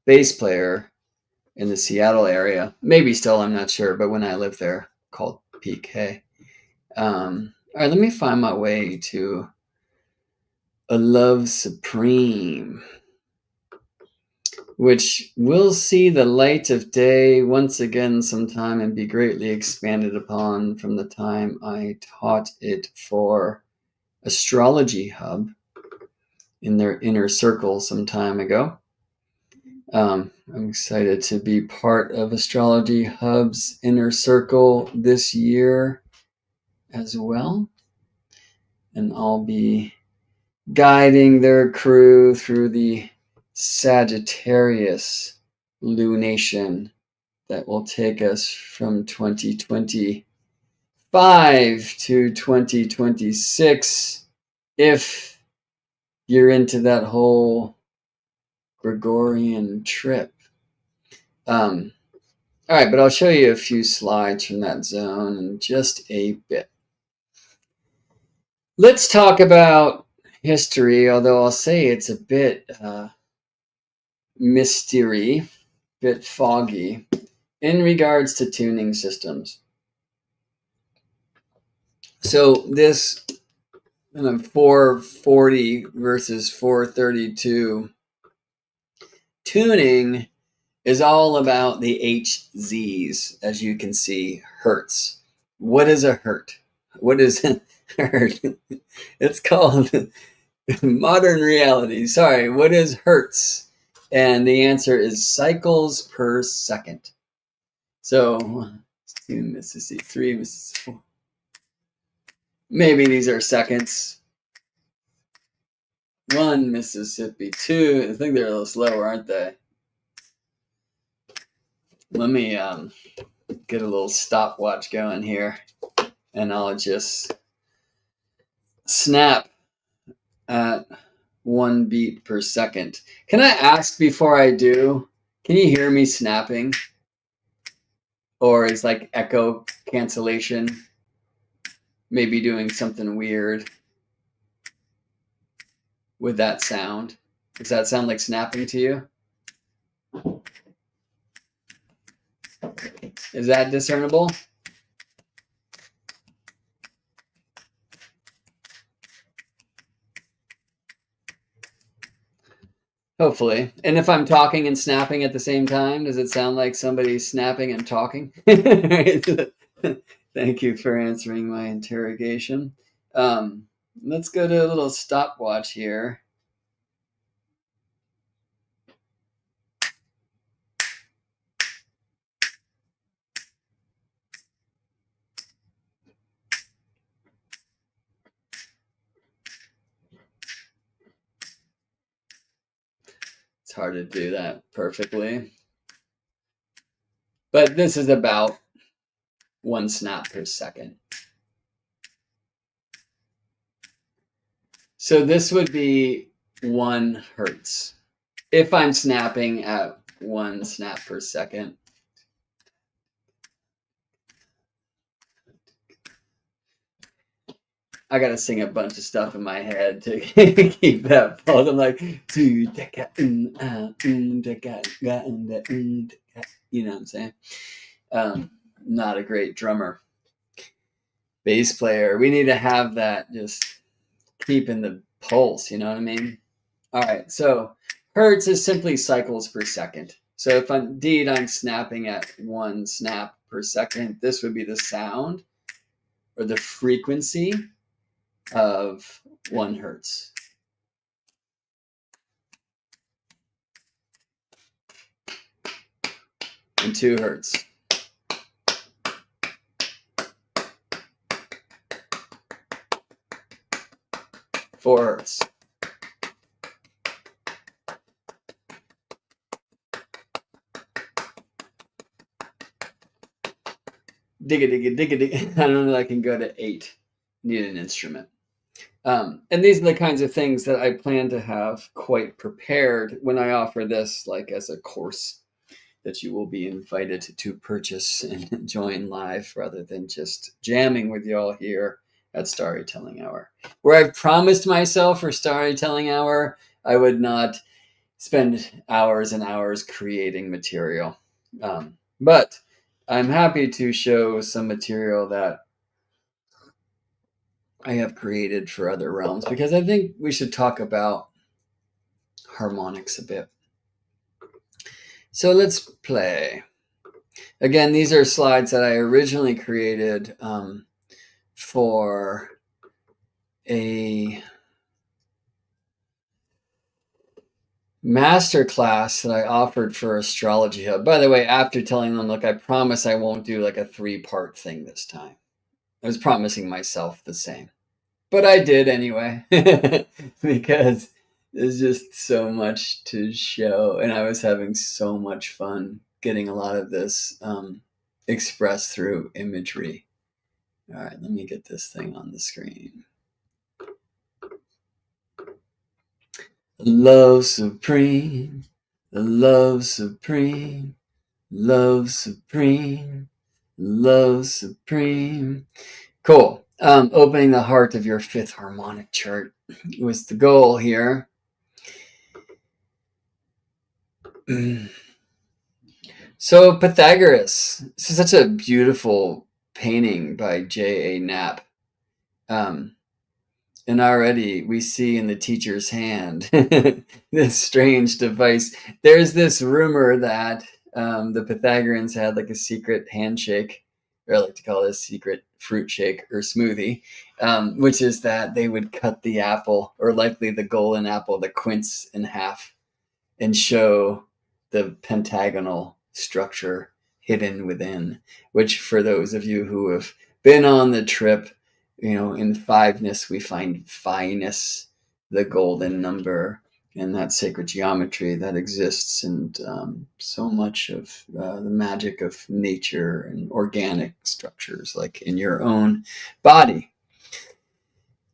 bass player in the Seattle area. Maybe still, I'm not sure, but when I lived there, called PK. All right, let me find my way to A Love Supreme, which will see the light of day once again sometime and be greatly expanded upon from the time I taught it for Astrology Hub. in their inner circle some time ago. I'm excited to be part of Astrology Hub's inner circle this year as well. And I'll be guiding their crew through the Sagittarius lunation that will take us from 2025 to 2026, if you're into that whole Gregorian trip. All right, but I'll show you a few slides from that zone in just a bit. Let's talk about history, although I'll say it's a bit mystery, bit foggy in regards to tuning systems. So this 440 versus 432 tuning is all about the HZs, as you can see, hertz. What is a hertz? What is a hertz? It's called modern reality. Sorry, what is hertz? And the answer is cycles per second. So 2 Mississippi, 3 Mississippi. Maybe these are seconds. 1 Mississippi, 2. I think they're a little slower, aren't they? Let me get a little stopwatch going here, and I'll just snap at 1 beat per second. Can I ask before I do, can you hear me snapping? Or is like echo cancellation maybe doing something weird with that sound? Does that sound like snapping to you? Is that discernible? Hopefully. And if I'm talking and snapping at the same time, does it sound like somebody's snapping and talking? Thank you for answering my interrogation. Let's go to a little stopwatch here. It's hard to do that perfectly. But this is about 1 snap per second. So this would be 1 hertz. If I'm snapping at 1 snap per second. I gotta sing a bunch of stuff in my head to keep that pulse. I'm like, you know what I'm saying? Not a great drummer. Bass player. We need to have that just keeping the pulse, you know what I mean? All right, so hertz is simply cycles per second. So if indeed I'm snapping at 1 snap per second, this would be the sound or the frequency of 1 hertz. And 2 hertz. 4 hertz. Dig. I don't know if I can go to 8. Need an instrument. And these are the kinds of things that I plan to have quite prepared when I offer this, like as a course that you will be invited to purchase and join live, rather than just jamming with y'all here at StarryTelling Hour, where I've promised myself for StarryTelling Hour I would not spend hours and hours creating material. But I'm happy to show some material that I have created for other realms, because I think we should talk about harmonics a bit. So let's play. Again, these are slides that I originally created for a master class that I offered for Astrology Hub. By the way, after telling them, look, I promise I won't do like a 3-part thing this time. I was promising myself the same. But I did anyway, because there's just so much to show, and I was having so much fun getting a lot of this expressed through imagery. All right, let me get this thing on the screen. Love supreme, love supreme, love supreme, love supreme. Cool. Opening the heart of your 5th harmonic chart was the goal here. So Pythagoras. This is such a beautiful painting by J.A. Knapp. And already we see in the teacher's hand this strange device. There's this rumor that the Pythagoreans had like a secret handshake, or I like to call it a secret fruit shake or smoothie, which is that they would cut the apple, or likely the golden apple, the quince, in half and show the pentagonal structure hidden within, which for those of you who have been on the trip, in fiveness, we find phi-ness, the golden number, and that sacred geometry that exists in so much of the magic of nature and organic structures, like in your own body.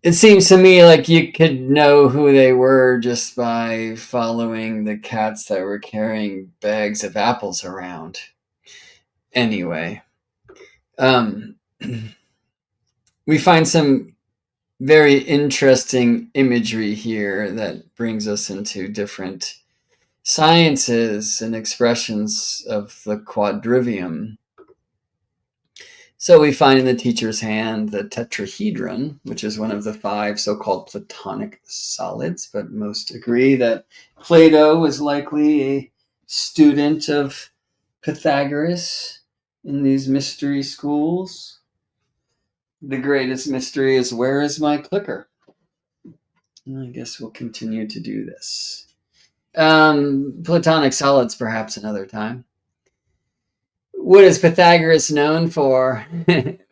It seems to me like you could know who they were just by following the cats that were carrying bags of apples around. Anyway, we find some very interesting imagery here that brings us into different sciences and expressions of the quadrivium. So we find in the teacher's hand the tetrahedron, which is one of the 5 so-called Platonic solids, but most agree that Plato was likely a student of Pythagoras in these mystery schools. The greatest mystery is, where is my clicker? I guess we'll continue to do this. Platonic solids, perhaps another time. What is Pythagoras known for?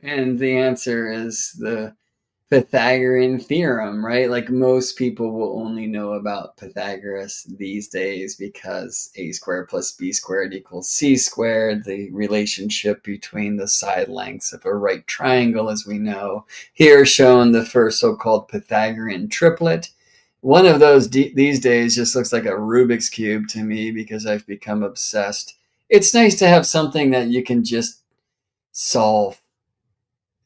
And the answer is the Pythagorean theorem, right? Like, most people will only know about Pythagoras these days because a squared plus b squared equals c squared, the relationship between the side lengths of a right triangle, as we know. Here shown the first so-called Pythagorean triplet. One of those these days just looks like a Rubik's Cube to me because I've become obsessed. It's nice to have something that you can just solve,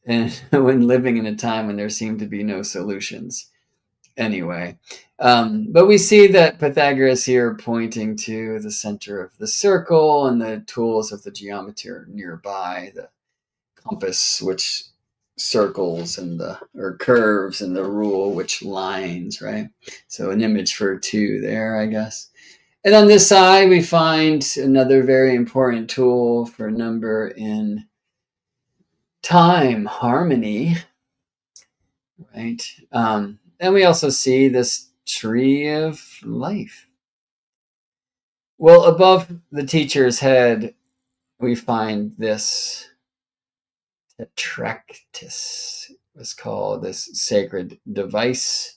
and when living in a time when there seem to be no solutions. Anyway, but we see that Pythagoras here pointing to the center of the circle, and the tools of the geometry are nearby, the compass, which circles, and or curves, and the rule, which lines, right? So an image for 2 there, I guess. And on this side, we find another very important tool for number in time, harmony, right? And we also see this tree of life. Well, above the teacher's head, we find this tetractys, was called, this sacred device,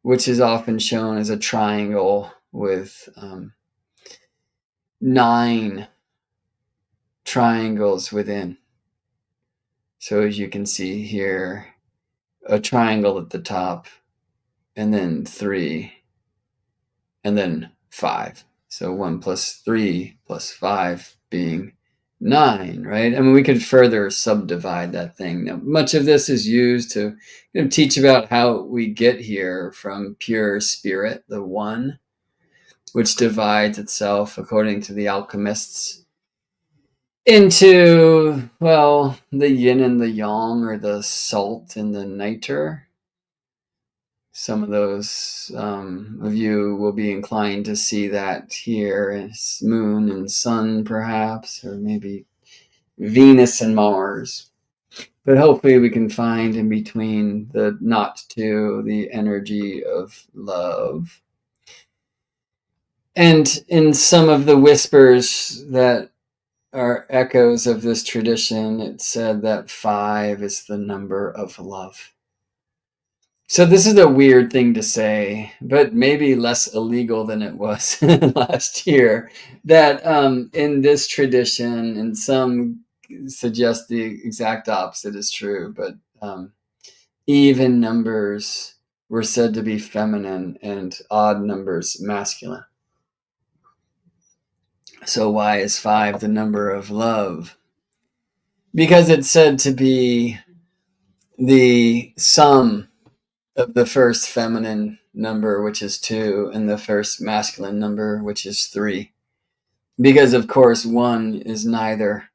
which is often shown as a triangle with 9 triangles within. So as you can see here, a triangle at the top, and then 3, and then 5. So 1 plus 3 plus 5 being 9, right? I mean, we could further subdivide that thing. Now, much of this is used to teach about how we get here from pure spirit, the one, which divides itself, according to the alchemists, into, well, the yin and the yang, or the salt and the niter. Some of those of you will be inclined to see that here as moon and sun, perhaps, or maybe Venus and Mars. But hopefully we can find in between the not to, the energy of love. And in some of the whispers that are echoes of this tradition, it said that 5 is the number of love. So this is a weird thing to say, but maybe less illegal than it was last year. That in this tradition, and some suggest the exact opposite is true, but even numbers were said to be feminine and odd numbers masculine. So why is 5 the number of love? Because it's said to be the sum of the first feminine number, which is 2, and the first masculine number, which is 3. Because, of course, 1 is neither.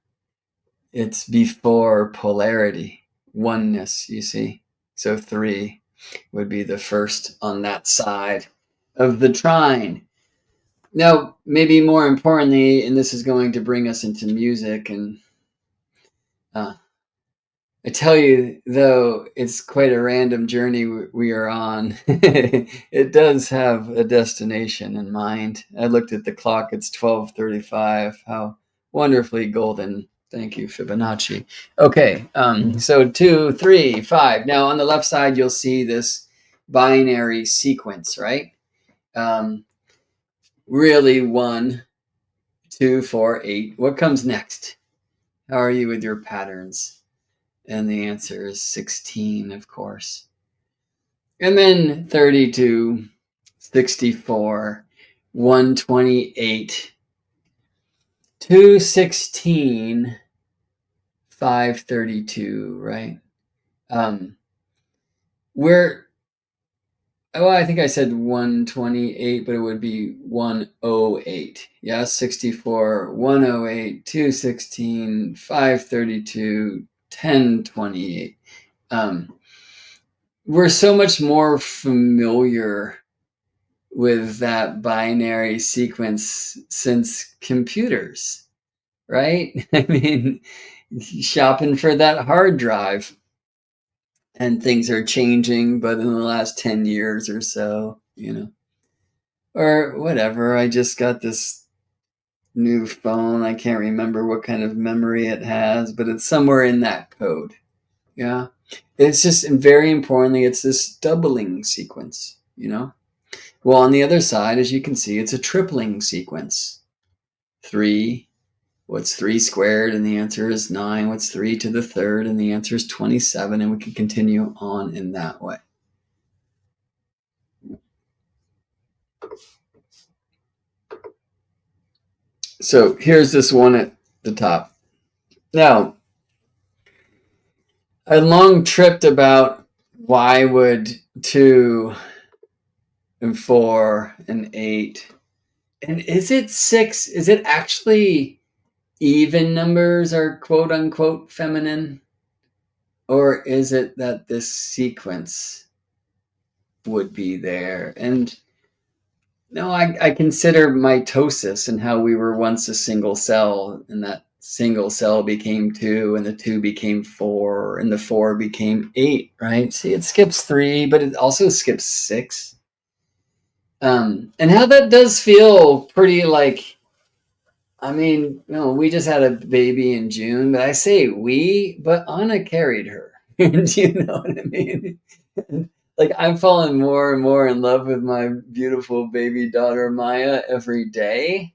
It's before polarity, oneness, you see. So 3 would be the first on that side of the trine. Now, maybe more importantly, and this is going to bring us into music, and I tell you, though, it's quite a random journey we are on. It does have a destination in mind. I looked at the clock, it's 12:35. How wonderfully golden. Thank you, Fibonacci. Okay, so 2, 3, 5. Now, on the left side, you'll see this binary sequence, right? Really, 1, 2, 4, 8. What comes next? How are you with your patterns? And the answer is 16, of course. And then 32, 64, 128, 216, 532, right? I think I said 128, but it would be 108. Yeah, 64, 108, 216, 532, 1028. We're so much more familiar with that binary sequence since computers, right? I mean, shopping for that hard drive, and things are changing, but in the last 10 years or so, or whatever. I just got this new phone. I can't remember what kind of memory it has, but it's somewhere in that code. Yeah. It's just very importantly, it's this doubling sequence, Well, on the other side, as you can see, it's a tripling sequence. 3, what's 3 squared? And the answer is 9. What's 3 to the third? And the answer is 27. And we can continue on in that way. So here's this one at the top. Now, I long tripped about why would 2 and 4 and 8, and is it 6? Is it actually even numbers are quote unquote feminine? Or is it that this sequence would be there? And no, I consider mitosis and how we were once a single cell, and that single cell became 2, and the 2 became 4, and the 4 became 8, right? See, it skips 3, but it also skips 6. And how that does feel pretty like, I mean, we just had a baby in June, but I say we, but Anna carried her. Do you know what I mean? Like, I'm falling more and more in love with my beautiful baby daughter, Maya, every day.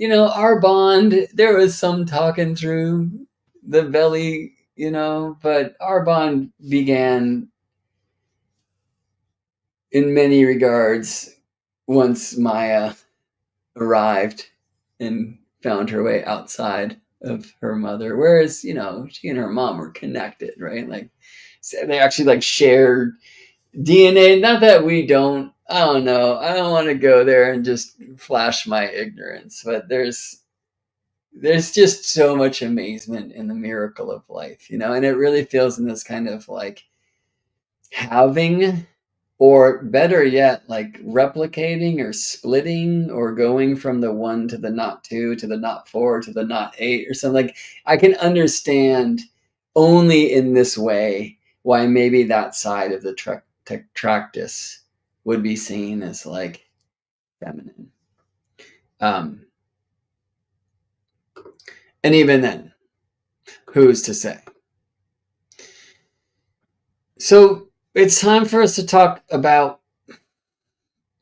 Our bond, there was some talking through the belly, but our bond began in many regards once Maya arrived and found her way outside of her mother. Whereas, she and her mom were connected, right? Like, so they actually like shared DNA. Not that we don't. I don't know. I don't want to go there and just flash my ignorance, but there's just so much amazement in the miracle of life, and it really feels in this kind of like having, or better yet, like replicating or splitting or going from the 1 to the not 2 to the not 4 to the not 8 or something. Like, I can understand only in this way why maybe that side of the tractus would be seen as like feminine. And even then, who's to say? So it's time for us to talk about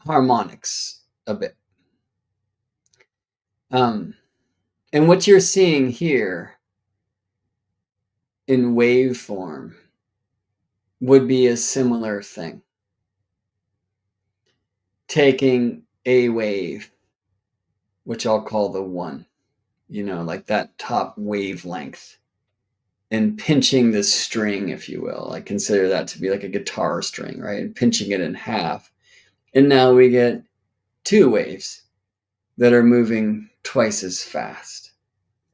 harmonics a bit. And what you're seeing here in waveform would be a similar thing. Taking a wave, which I'll call the one, like that top wavelength, and pinching the string, if you will. I consider that to be like a guitar string, right? And pinching it in half. And now we get two waves that are moving twice as fast.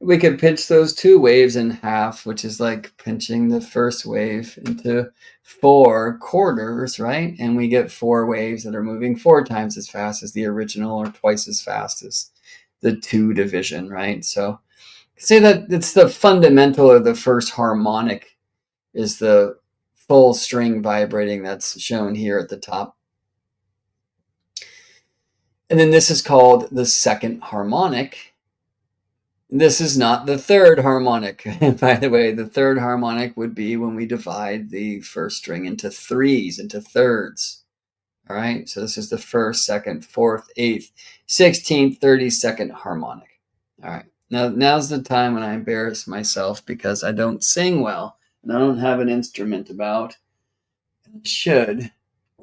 We could pinch those two waves in half, which is like pinching the first wave into 4 quarters, right? And we get 4 waves that are moving 4 times as fast as the original, or twice as fast as the 2 division, right? So say that it's the fundamental, or the first harmonic is the full string vibrating that's shown here at the top. And then this is called the second harmonic. This is not the third harmonic. By the way, the third harmonic would be when we divide the first string into threes, into thirds. All right, so this is the first, second, fourth, eighth, 16th, 32nd harmonic. All right, now's the time when I embarrass myself because I don't sing well and I don't have an instrument about. I should,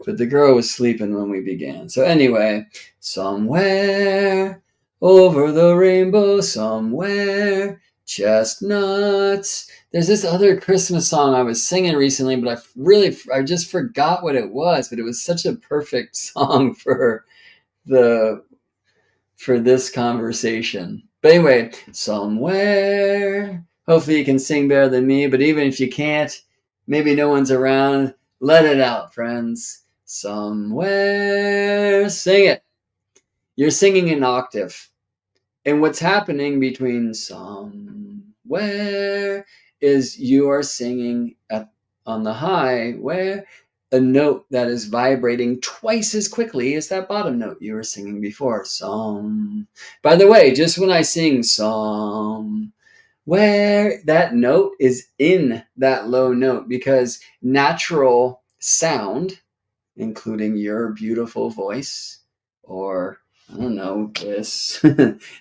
but the girl was sleeping when we began. So anyway, somewhere over the rainbow, somewhere, chestnuts. There's this other Christmas song I was singing recently, but I just forgot what it was. But it was such a perfect song for this conversation. But anyway, somewhere. Hopefully you can sing better than me. But even if you can't, maybe no one's around. Let it out, friends. Somewhere. Sing it. You're singing an octave. And what's happening between somewhere is you are singing on the high, where a note that is vibrating twice as quickly as that bottom note you were singing before. By the way, just when I sing where, that note is in that low note, because natural sound, including your beautiful voice, or I don't know, this,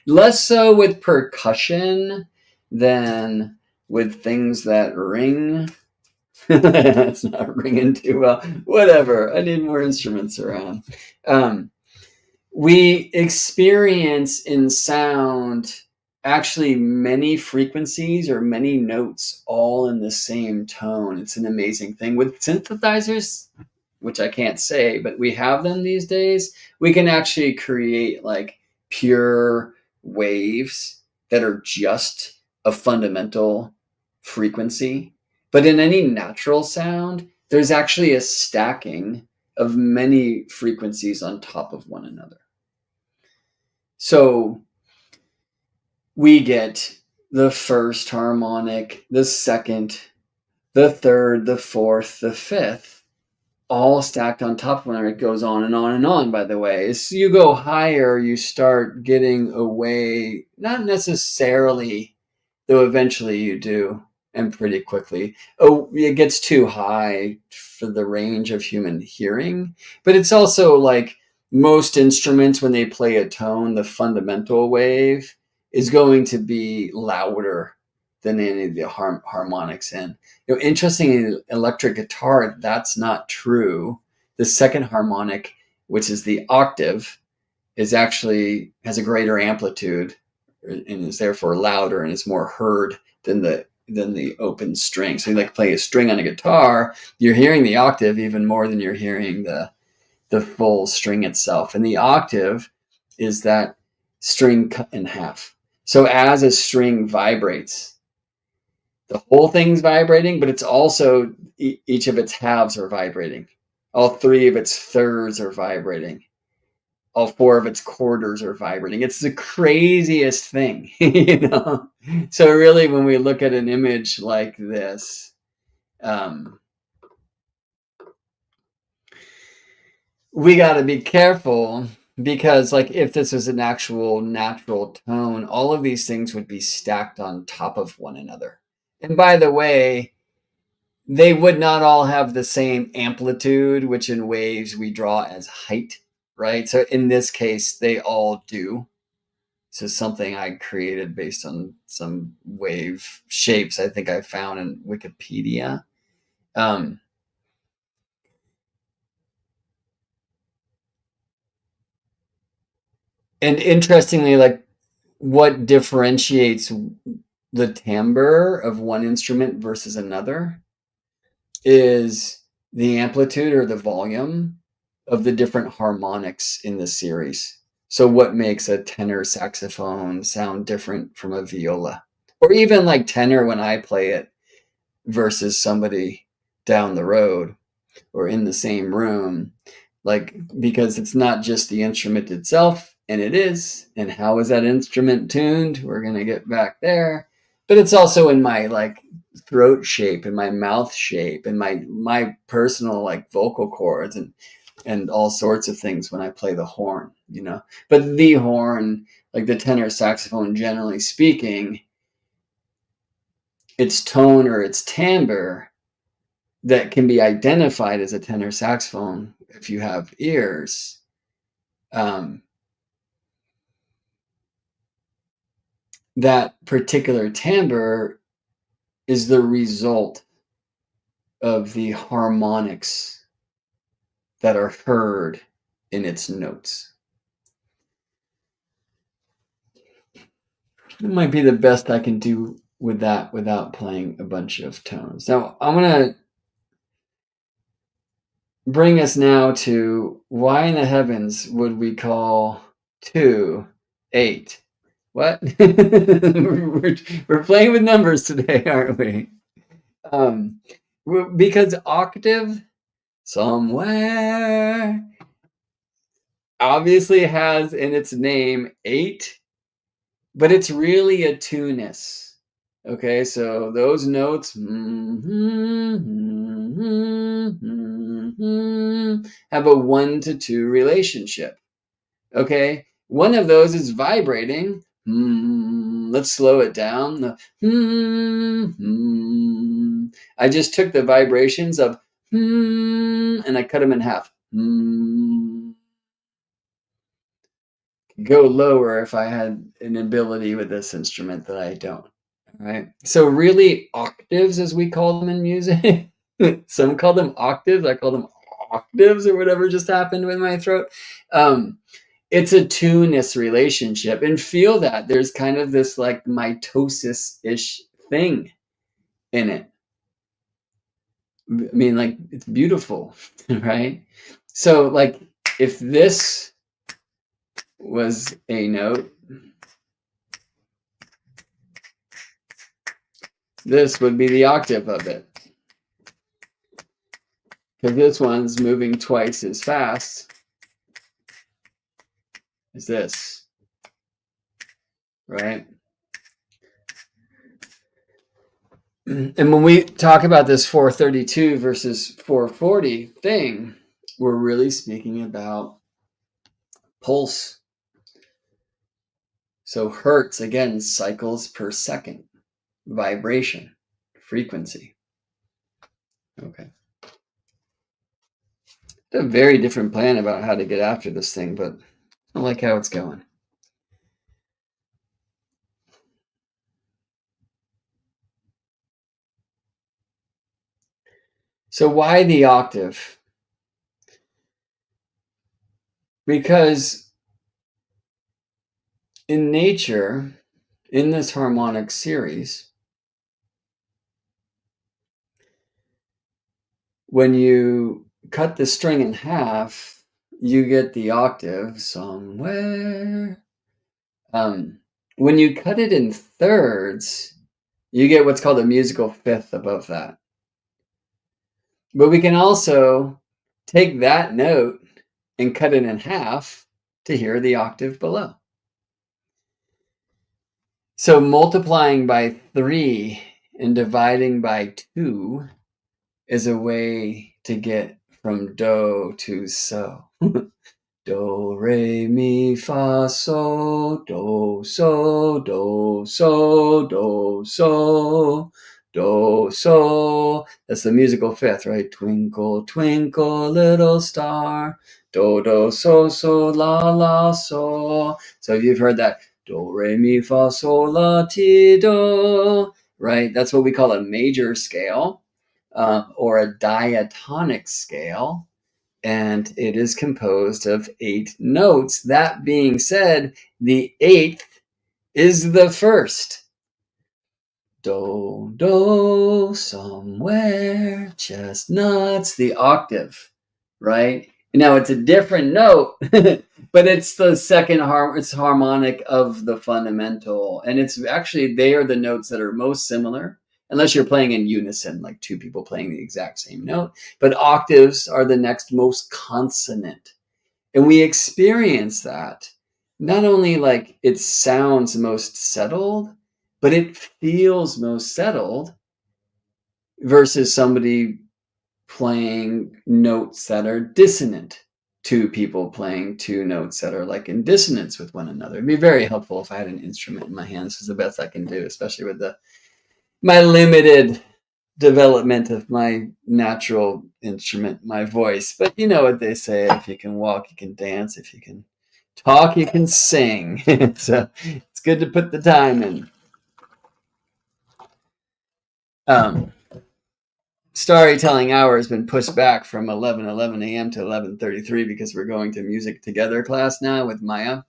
less so with percussion than with things that ring. It's not ringing too well. Whatever. I need more instruments around. We experience in sound actually many frequencies or many notes all in the same tone. It's an amazing thing. With synthesizers, which I can't say, but we have them these days, we can actually create like pure waves that are just a fundamental frequency. But in any natural sound, there's actually a stacking of many frequencies on top of one another. So we get the first harmonic, the second, the third, the fourth, the fifth, all stacked on top of one another. It goes on and on and on, by the way. As you go higher, you start getting away, not necessarily, though eventually you do, and pretty quickly. Oh, it gets too high for the range of human hearing. But it's also like most instruments, when they play a tone, the fundamental wave is going to be louder than any of the harmonics in. Interestingly, in electric guitar, that's not true. The second harmonic, which is the octave, has a greater amplitude and is therefore louder and is more heard than the open string. So you like play a string on a guitar, you're hearing the octave even more than you're hearing the full string itself. And the octave is that string cut in half. So as a string vibrates, the whole thing's vibrating, but it's also each of its halves are vibrating. All 3 of its thirds are vibrating. All 4 of its quarters are vibrating. It's the craziest thing, So really, when we look at an image like this, we got to be careful, Because like if this was an actual natural tone, all of these things would be stacked on top of one another. And by the way, they would not all have the same amplitude, which in waves we draw as height, right? So in this case, they all do. So something I created based on some wave shapes I think I found in Wikipedia. And interestingly, like what differentiates the timbre of one instrument versus another is the amplitude or the volume of the different harmonics in the series. So what makes a tenor saxophone sound different from a viola? Or even like tenor when I play it versus somebody down the road or in the same room, like because it's not just the instrument itself, and it is, and how is that instrument tuned, we're going to get back there, but it's also in my like throat shape and my mouth shape and my personal like vocal cords and all sorts of things when I play the horn, you know. But the horn, like the tenor saxophone, generally speaking, its tone or its timbre that can be identified as a tenor saxophone if you have ears. That particular timbre is the result of the harmonics that are heard in its notes. It might be the best I can do with that without playing a bunch of tones. Now, I'm going to bring us now to why in the heavens would we call 2 8? What? we're playing with numbers today, aren't we? Because octave somewhere obviously has in its name 8, but it's really a two-ness. Okay, so those notes have a 1 to 2 relationship. Okay, one of those is vibrating. Let's slow it down. I just took the vibrations of and I cut them in half. Go lower if I had an ability with this instrument that I don't. All right. So really octaves, as we call them in music. Some call them octaves. I call them octaves or whatever just happened with my throat. It's a two-ness relationship, and feel that there's kind of this like mitosis-ish thing in it. I mean, like it's beautiful, right? So like if this was a note, this would be the octave of it. Because this one's moving twice as fast as this, right? And when we talk about this 432 versus 440 thing, we're really speaking about pulse. So hertz, again, cycles per second, vibration, frequency. Okay. A very different plan about how to get after this thing, but I like how it's going. So why the octave? Because in nature, in this harmonic series, when you cut the string in half, you get the octave somewhere. When you cut it in thirds, you get what's called a musical fifth above that. But we can also take that note and cut it in half to hear the octave below. So multiplying by 3 and dividing by 2 is a way to get from do to so. Do, re, mi, fa, so, do, so, do, so, do, so, do, so. That's the musical fifth, right? Twinkle, twinkle, little star. Do, do, so, so, la, la, so. So if you've heard that, do, re, mi, fa, so, la, ti, do, right? That's what we call a major scale or a diatonic scale. And it is composed of 8 notes. That being said, the 8th is the first. Do, do, somewhere, chestnuts, the octave, right? Now it's a different note, but it's the second it's harmonic of the fundamental. And it's actually, they are the notes that are most similar, unless you're playing in unison, like 2 people playing the exact same note. But octaves are the next most consonant. And we experience that not only like it sounds most settled, but it feels most settled versus somebody playing notes that are dissonant. 2 people playing 2 notes that are like in dissonance with one another. It'd be very helpful if I had an instrument in my hands. This is the best I can do, especially with my limited development of my natural instrument, my voice. But you know what they say, if you can walk, you can dance. If you can talk, you can sing. So it's good to put the time in. StarryTelling Hour has been pushed back from 11:11 a.m. to 11:33 because we're going to music together class now with Maya.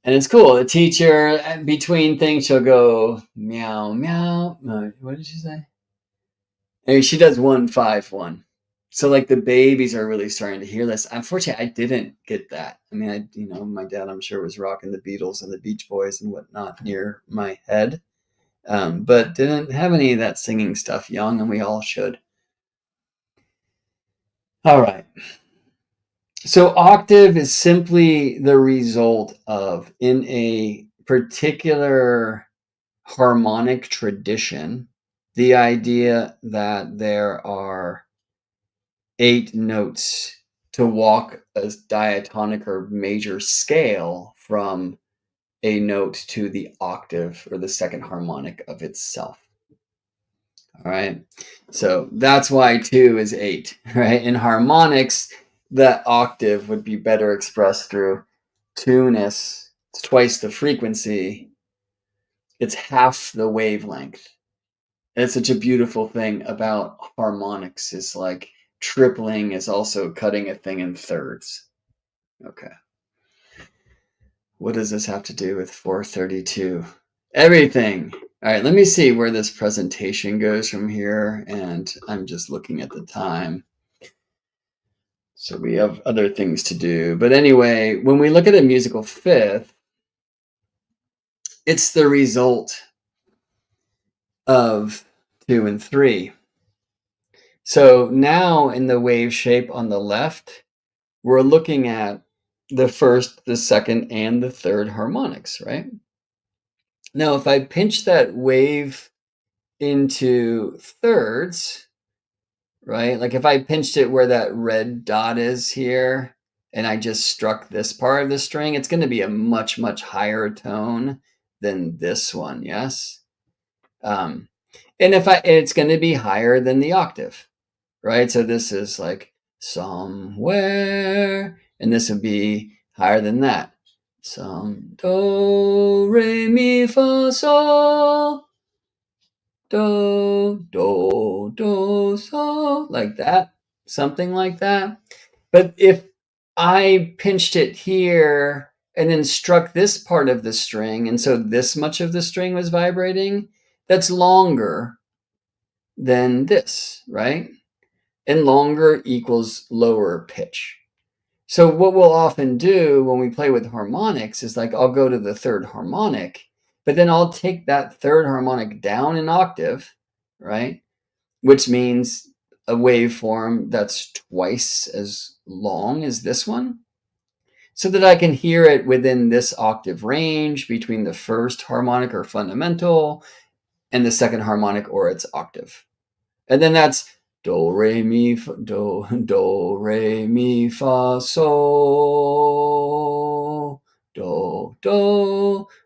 And it's cool. The teacher, between things, she'll go meow, meow. What did she say? And she does 1-5-1. So like the babies are really starting to hear this. Unfortunately, I didn't get that. I mean, my dad, I'm sure, was rocking the Beatles and the Beach Boys and whatnot near my head. But didn't have any of that singing stuff young, and we all should. All right. So octave is simply the result of, in a particular harmonic tradition, the idea that there are 8 notes to walk a diatonic or major scale from a note to the octave or the second harmonic of itself. All right. So that's why 2 is 8, right? In harmonics, the octave would be better expressed through 2-ness. It's twice the frequency. It's half the wavelength. And it's such a beautiful thing about harmonics, is like tripling is also cutting a thing in thirds. Okay. What does this have to do with 432? Everything. All right, let me see where this presentation goes from here. And I'm just looking at the time. So we have other things to do. But anyway, when we look at a musical fifth, it's the result of 2 and 3. So now in the wave shape on the left, we're looking at the first, the second, and the third harmonics, right? Now, if I pinch that wave into thirds, right? Like if I pinched it where that red dot is here, and I just struck this part of the string, it's going to be a much, much higher tone than this one, yes? And it's going to be higher than the octave, right? So this is like somewhere, and this would be higher than that. Some, do, re, mi, fa, sol, do, do, do, so, like that, something like that. But if I pinched it here and then struck this part of the string, and so this much of the string was vibrating, that's longer than this, right? And longer equals lower pitch. So what we'll often do when we play with harmonics is like I'll go to the third harmonic, but then I'll take that third harmonic down an octave, right? Which means a waveform that's twice as long as this one, so that I can hear it within this octave range between the first harmonic or fundamental and the second harmonic or its octave. And then that's do, re, mi, fa, do, re, mi, fa, so, do,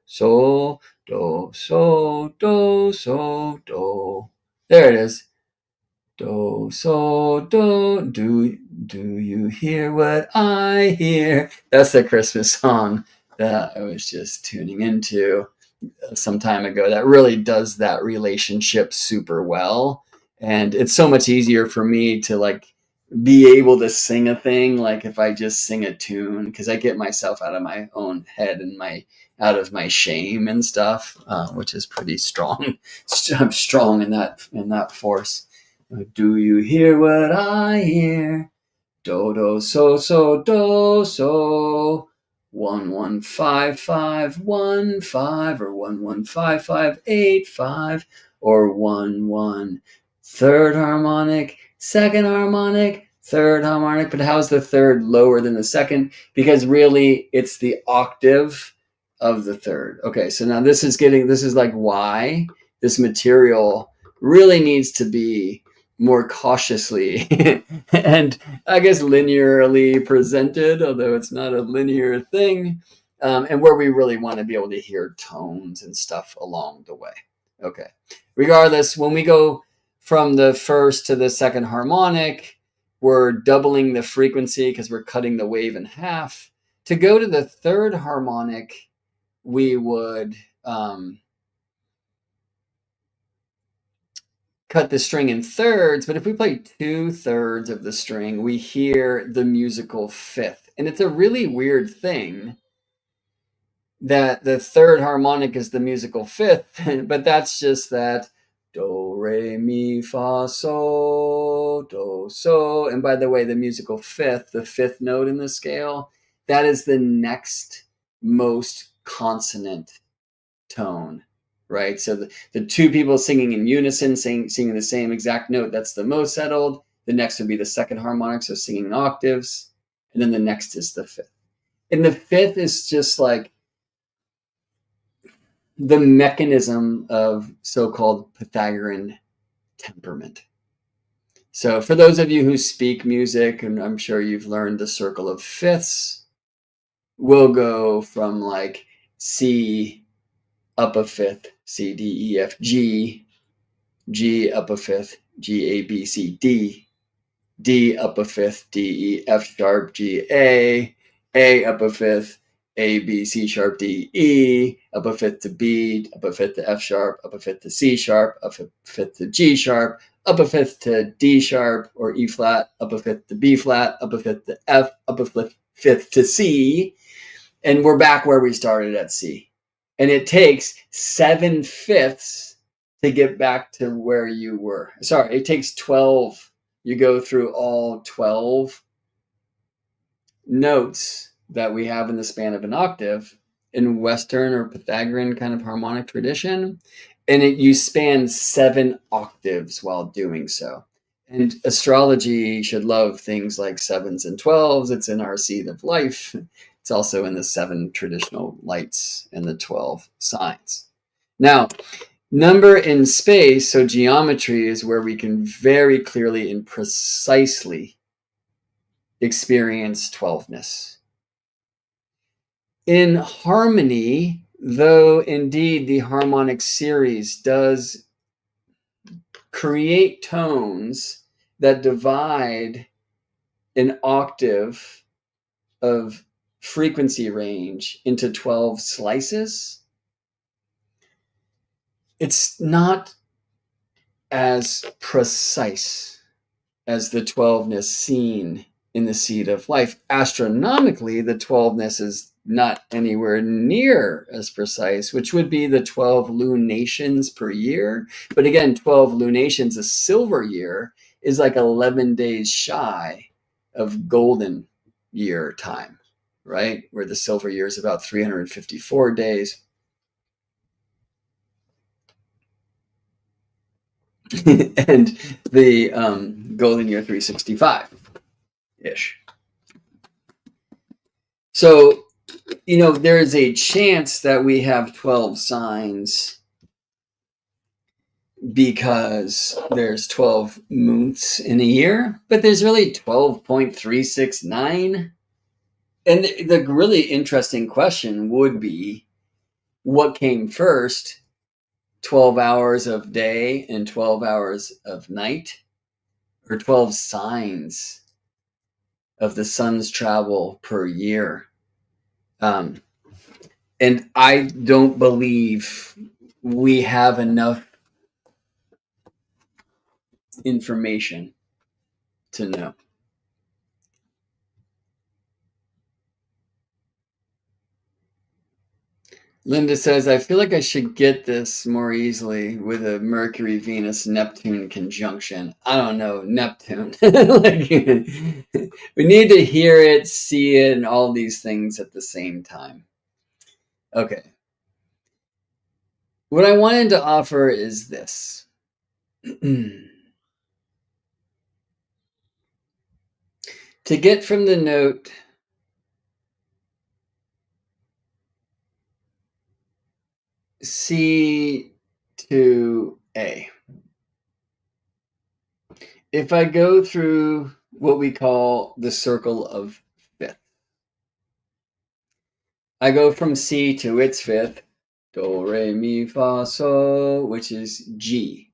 so, do, so, do, so, do. There it is. Do, so, do you hear what I hear? That's the Christmas song that I was just tuning into some time ago that really does that relationship super well. And it's so much easier for me to like be able to sing a thing like if I just sing a tune, because I get myself out of my own head and out of my shame and stuff, which is pretty strong. I'm strong in that force. Do you hear what I hear? Do, do, so, do, so. 115515 or 115585 or 11 third harmonic, second harmonic, third harmonic. But how's the third lower than the second? Because really it's the octave of the third. Okay, so now this is like why this material really needs to be more cautiously and I guess linearly presented, although it's not a linear thing, and where we really want to be able to hear tones and stuff along the way. Okay. Regardless, when we go from the first to the second harmonic, we're doubling the frequency because we're cutting the wave in half. To go to the third harmonic, we would cut the string in thirds, but if we play 2/3 of the string, we hear the musical fifth. And it's a really weird thing that the third harmonic is the musical fifth, but that's just that do, re, mi, fa, so, do, so. And by the way, the musical fifth, the fifth note in the scale, that is the next most consonant tone, right? So the two people singing in unison, singing the same exact note, that's the most settled. The next would be the second harmonic, so singing in octaves. And then the next is the fifth. And the fifth is just like the mechanism of so-called Pythagorean temperament. So for those of you who speak music, and I'm sure you've learned the circle of fifths, we'll go from like C up a fifth, C, D, E, F, G, G up a fifth, G, A, B, C, D, D up a fifth, D, E, F sharp, G, A up a fifth, A, B, C sharp, D, E, up a fifth to B, up a fifth to F sharp, up a fifth to C sharp, up a fifth to G sharp, up a fifth to D sharp or E flat, up a fifth to B flat, up a fifth to F, up a fifth to C, and we're back where we started at C. And it takes 7/5 to get back to where you were. Sorry, it takes 12. You go through all 12 notes that we have in the span of an octave in Western or Pythagorean kind of harmonic tradition. And you span 7 octaves while doing so. And astrology should love things like 7s and 12s. It's in our seed of life. It's also in the 7 traditional lights and the 12 signs. Now, number in space, so geometry is where we can very clearly and precisely experience 12ness. In harmony, though indeed the harmonic series does create tones that divide an octave of frequency range into 12 slices, it's not as precise as the 12ness seen in the seed of life. Astronomically, the 12ness is not anywhere near as precise, which would be the 12 lunations per year. But again, 12 lunations, a silver year, is like 11 days shy of golden year time, right? Where the silver year is about 354 days. And the golden year 365-ish. So, there is a chance that we have 12 signs because there's 12 months in a year, but there's really 12.369. And the really interesting question would be, what came first, 12 hours of day and 12 hours of night, or 12 signs of the sun's travel per year? And I don't believe we have enough information to know. Linda says, I feel like I should get this more easily with a Mercury, Venus, Neptune conjunction. I don't know, Neptune. Like, we need to hear it, see it, and all these things at the same time. Okay. What I wanted to offer is this. To get from the note C to A, if I go through what we call the circle of fifth, I go from C to its fifth, do, re, mi, fa, sol, which is G.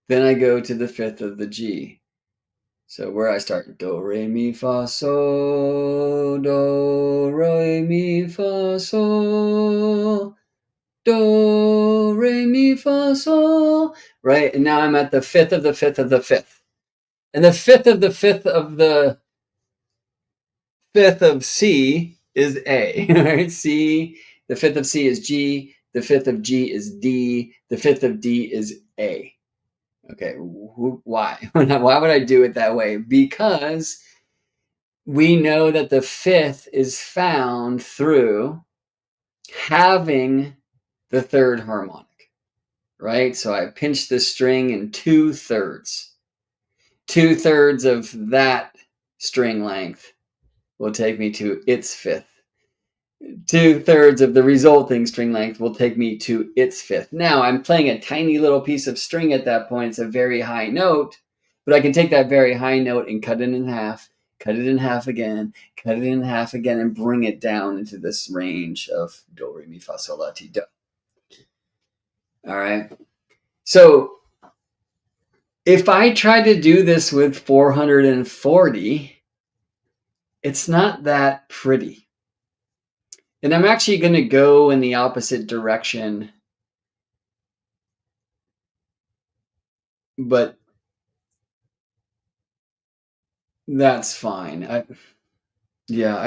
Then I go to the fifth of the G. So where I start, do, re, mi, fa, sol, do, re, mi, fa, sol, do, re, mi, fa, sol, right? And now I'm at the fifth of the fifth of the fifth. And the fifth of the fifth of the fifth of C is A, right? C, the fifth of C is G, the fifth of G is D, the fifth of D is A. Okay, why? Why would I do it that way? Because we know that the fifth is found through having the third harmonic, right? So I pinch the string in 2/3. 2/3 of that string length will take me to its fifth. 2/3 of the resulting string length will take me to its fifth. Now I'm playing a tiny little piece of string at that point. It's a very high note, but I can take that very high note and cut it in half, cut it in half again, cut it in half again, and bring it down into this range of do, re, mi, fa, sol, la, ti, do. All right. So if I try to do this with 440, it's not that pretty. And I'm actually going to go in the opposite direction, but that's fine. I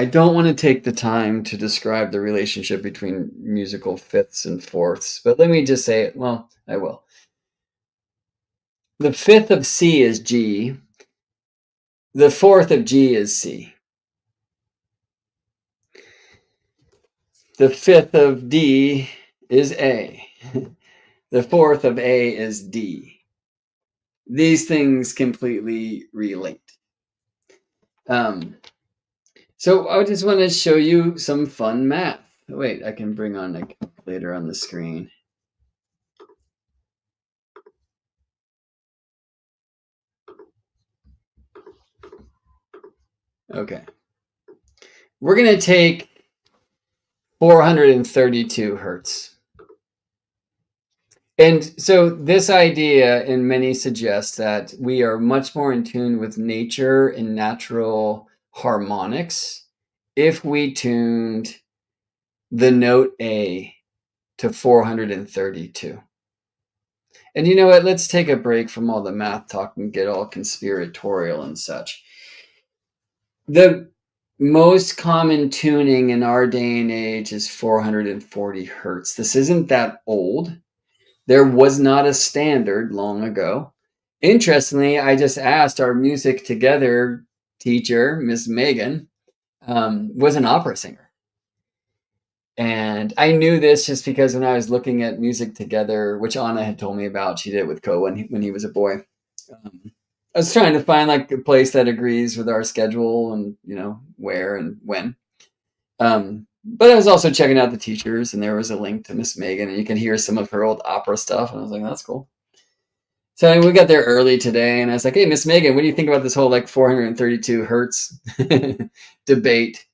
don't want to take the time to describe the relationship between musical fifths and fourths, but let me just say it. Well, I will. The fifth of C is G. The fourth of G is C. The fifth of D is A. The fourth of A is D. These things completely relate. So I just want to show you some fun math. Wait, I can bring on a calculator on the screen. Okay. We're going to take 432 hertz. And so this idea in many suggests that we are much more in tune with nature and natural harmonics if we tuned the note A to 432. And you know what? Let's take a break from all the math talk and get all conspiratorial and such. The most common tuning in our day and age is 440 hertz. This isn't that old. There was not a standard long ago. Interestingly, I just asked our music together teacher, Miss Megan, was an opera singer. And I knew this just because when I was looking at music together, which Anna had told me about, she did it with Ko when he was a boy. I was trying to find like a place that agrees with our schedule and, you know, where and when. But I was also checking out the teachers, and there was a link to Miss Megan, and you can hear some of her old opera stuff. And I was like, that's cool. So we got there early today, and I was like, "Hey, Miss Megan, what do you think about this whole like 432 hertz debate?"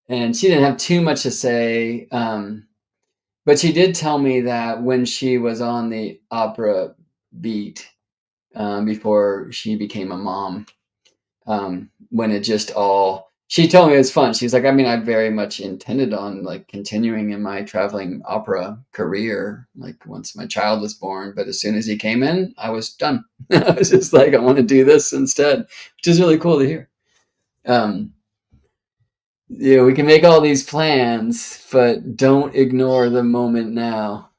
And she didn't have too much to say, but she did tell me that when she was on the opera beat before she became a mom, when it just all, she told me it was fun. She's like, I mean, I very much intended on like continuing in my traveling opera career, like once my child was born, but as soon as he came in, I was done. I was just like, I want to do this instead, which is really cool to hear. um we can make all these plans, but don't ignore the moment now,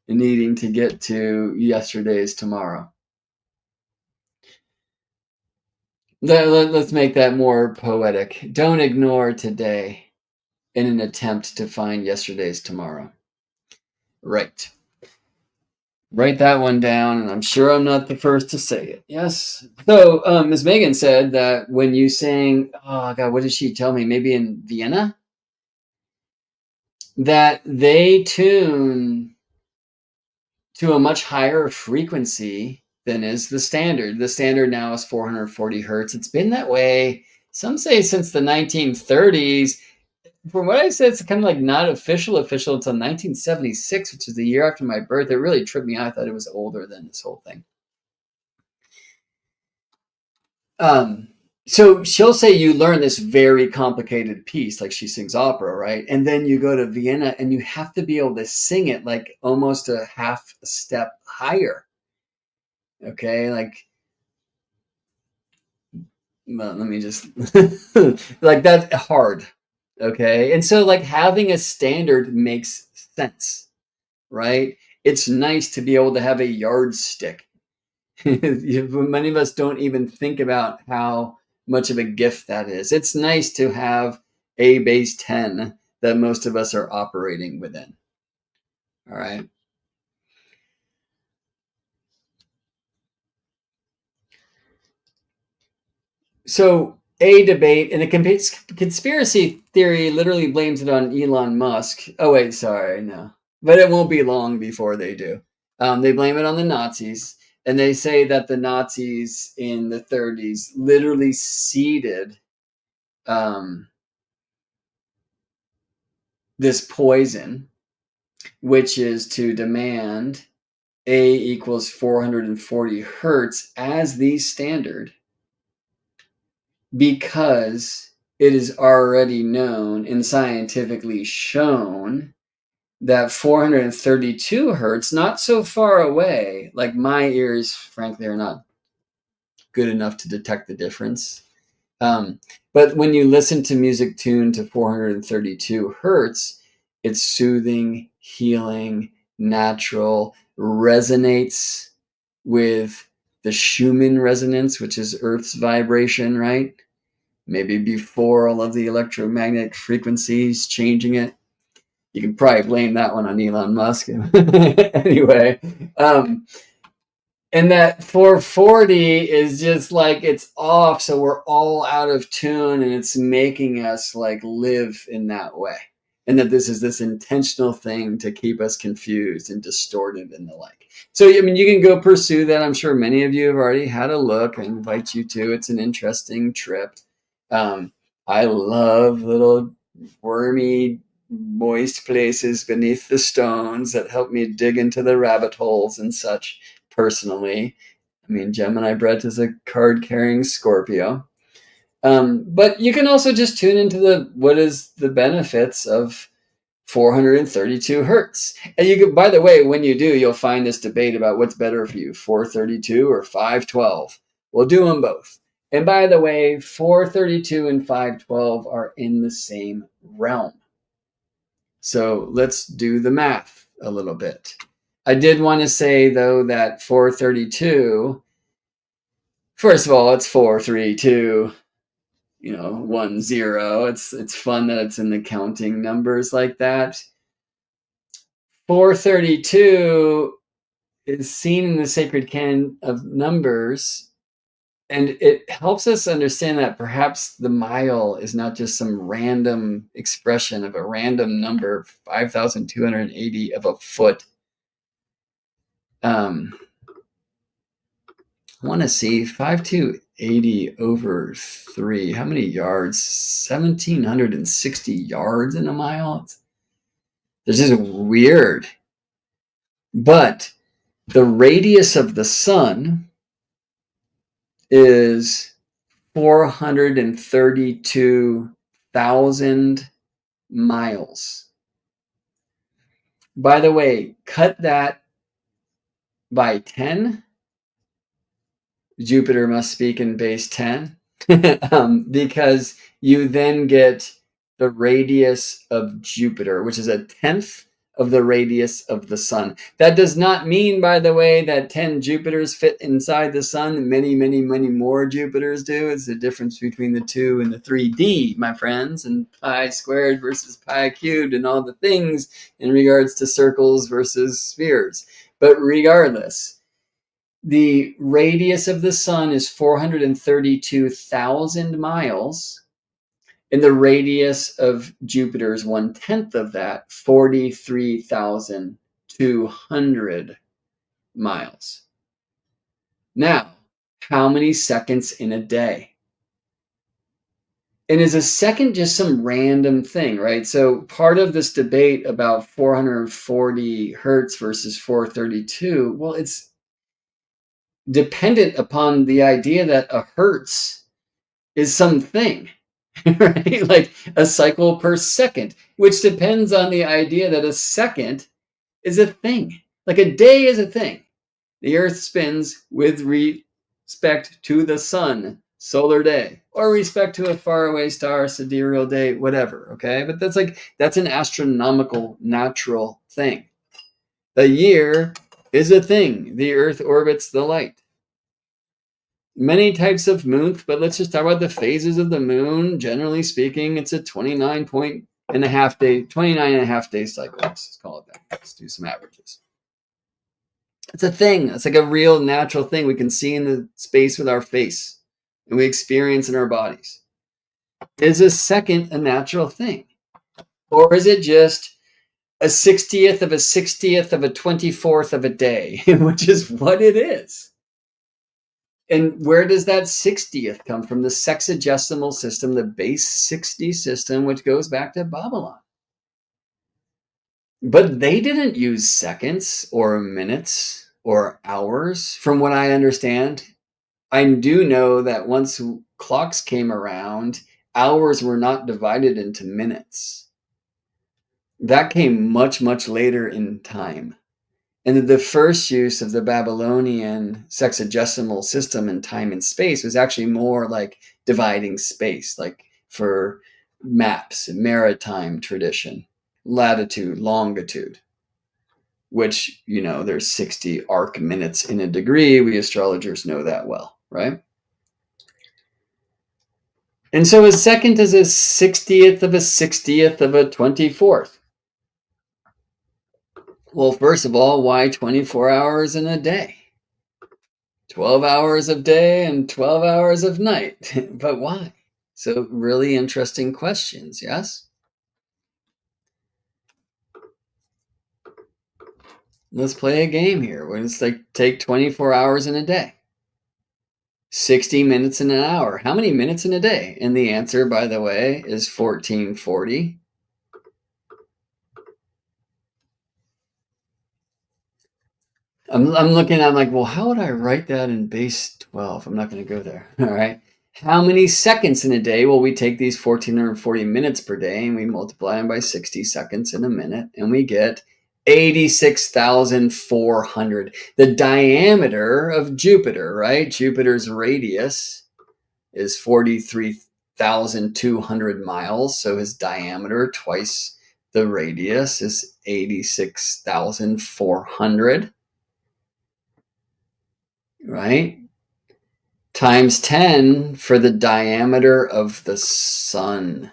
needing to get to yesterday's tomorrow. Let's make that more poetic. Don't ignore today in an attempt to find yesterday's tomorrow. Right. Write that one down, and I'm sure I'm not the first to say it. Yes. So, Ms. Megan said that when you sang, oh God, what did she tell me? Maybe in Vienna, that they tune to a much higher frequency than is the standard. The standard now is 440 hertz. It's been that way, some say, since the 1930s. From what I said, it's kind of like not official until 1976, which is the year after my birth. It really tripped me out. I thought it was older than this whole thing. So she'll say you learn this very complicated piece, like she sings opera, right? And then you go to Vienna and you have to be able to sing it like almost a half a step higher. Okay, like, well, let me just like, that's hard. Okay, and so like having a standard makes sense, right? It's nice to be able to have a yardstick. Many of us don't even think about how much of a gift that is. It's nice to have a base 10 that most of us are operating within. All right. So a debate, and a conspiracy theory literally blames it on Elon Musk. Oh wait, sorry, no, but it won't be long before they do. They blame it on the Nazis, and they say that the Nazis in the 30s literally seeded um, this poison, which is to demand A equals 440 hertz as the standard, because it is already known and scientifically shown that 432 hertz, not so far away, like my ears, frankly, are not good enough to detect the difference. But when you listen to music tuned to 432 hertz, it's soothing, healing, natural, resonates with the Schumann resonance, which is Earth's vibration, right? Maybe before all of the electromagnetic frequencies changing it. You can probably blame that one on Elon Musk. Anyway, and that 440 is just like, it's off, so we're all out of tune, and it's making us like live in that way. And that this is this intentional thing to keep us confused and distorted and the like. So, I mean, you can go pursue that. I'm sure many of you have already had a look. I invite you to. It's an interesting trip. I love little wormy, moist places beneath the stones that help me dig into the rabbit holes and such. Personally, I mean, Gemini breath is a card-carrying Scorpio. But you can also just tune into what is the benefits of 432 hertz. And you can, by the way, when you do, you'll find this debate about what's better for you, 432 or 512. We'll do them both. And by the way, 432 and 512 are in the same realm. So let's do the math a little bit. I did want to say, though, that 432, first of all, it's 432, 1 0. It's fun that it's in the counting numbers like that. 432 is seen in the sacred canon of numbers, and it helps us understand that perhaps the mile is not just some random expression of a random number, 5,280 of a foot. I want to see 5280 over 3. How many yards? 1,760 yards in a mile. This is weird. But the radius of the sun is 432,000 miles. By the way, cut that by 10. Jupiter must speak in base 10 because you then get the radius of Jupiter, which is a tenth of the radius of the sun. That does not mean, by the way, that 10 Jupiters fit inside the sun. Many, many, many more Jupiters do. It's the difference between the 2 and the 3D, my friends, and pi squared versus pi cubed and all the things in regards to circles versus spheres. But regardless, the radius of the sun is 432,000 miles, and the radius of Jupiter is 1/10 of that, 43,200 miles. Now, how many seconds in a day? And is a second just some random thing, right? So part of this debate about 440 hertz versus 432, well, it's dependent upon the idea that a hertz is something, right? Like a cycle per second, which depends on the idea that a second is a thing. Like a day is a thing. The Earth spins with respect to the sun, solar day, or respect to a faraway star, sidereal day, whatever, okay? But that's an astronomical, natural thing. The year is a thing. The Earth orbits the light. Many types of moon, but let's just talk about the phases of the moon. Generally speaking, it's a 29 and a half day cycle. Let's call it that. Let's do some averages. It's a thing. It's like a real natural thing we can see in the space with our face and we experience in our bodies. Is a second a natural thing? Or is it just a 60th of a 60th of a 24th of a day, which is what it is? And where does that 60th come from? The sexagesimal system, the base 60 system, which goes back to Babylon. But they didn't use seconds or minutes or hours, from what I understand. I do know that once clocks came around, hours were not divided into minutes. That came much, much later in time. And the first use of the Babylonian sexagesimal system in time and space was actually more like dividing space, like for maps, maritime tradition, latitude, longitude, which, there's 60 arc minutes in a degree. We astrologers know that well, right? And so a second is a 60th of a 60th of a 24th. Well, first of all, why 24 hours in a day? 12 hours of day and 12 hours of night. But why? So really interesting questions, yes? Let's play a game here. Let's take 24 hours in a day. 60 minutes in an hour. How many minutes in a day? And the answer, by the way, is 1440. I'm looking, I'm like, well, how would I write that in base 12? I'm not going to go there. All right. How many seconds in a day? Well, we take these 1440 minutes per day and we multiply them by 60 seconds in a minute and we get 86,400. The diameter of Jupiter, right? Jupiter's radius is 43,200 miles. So his diameter twice the radius is 86,400. Right? Times 10 for the diameter of the sun.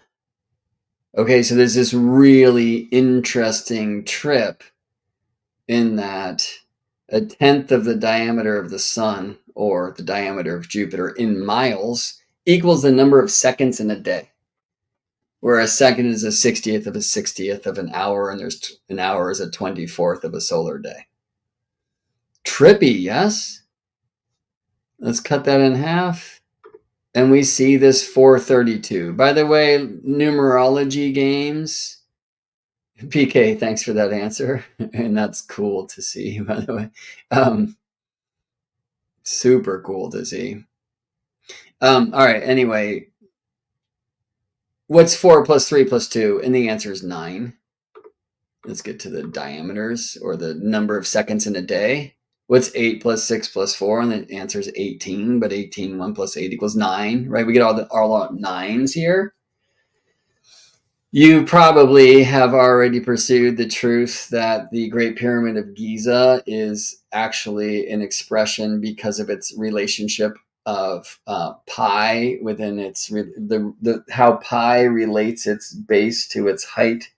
Okay, so there's this really interesting trip in that a tenth of the diameter of the sun, or the diameter of Jupiter in miles, equals the number of seconds in a day. Where a second is a 60th of a 60th of an hour, and there's an hour is a 24th of a solar day. Trippy, yes? Let's cut that in half. And we see this 432. By the way, numerology games. PK, thanks for that answer. And that's cool to see, by the way. Super cool to see. All right, anyway. What's 4 plus 3 plus 2? And the answer is 9. Let's get to the diameters or the number of seconds in a day. What's 8 plus 6 plus 4? And the answer is 18, but 18, 1 plus 8 equals 9, right? We get all nines here. You probably have already pursued the truth that the Great Pyramid of Giza is actually an expression because of its relationship of pi within its how pi relates its base to its height.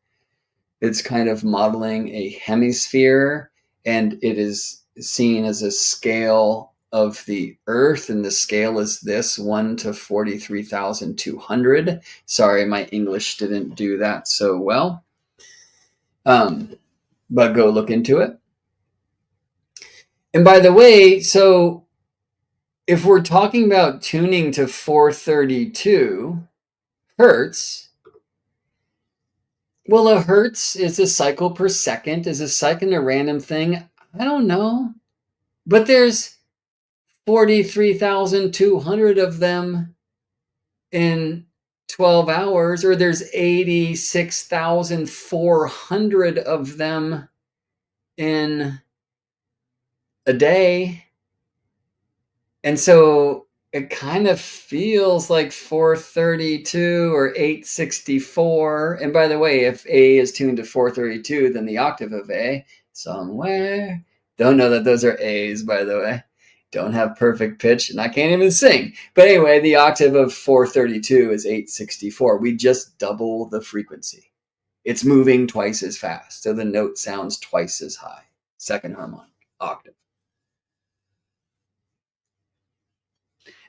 It's kind of modeling a hemisphere, and it is seen as a scale of the Earth, and the scale is this 1 to 43,200. Sorry, my English didn't do that so well, but go look into it. And by the way, so if we're talking about tuning to 432 hertz, well, a hertz is a cycle per second. Is a second a random thing? I don't know. But there's 43,200 of them in 12 hours, or there's 86,400 of them in a day. And so it kind of feels like 432 or 864. And by the way, if A is tuned to 432, then the octave of A somewhere. Don't know that those are A's, by the way. Don't have perfect pitch, and I can't even sing. But anyway, the octave of 432 is 864. We just double the frequency. It's moving twice as fast, so the note sounds twice as high. Second harmonic octave.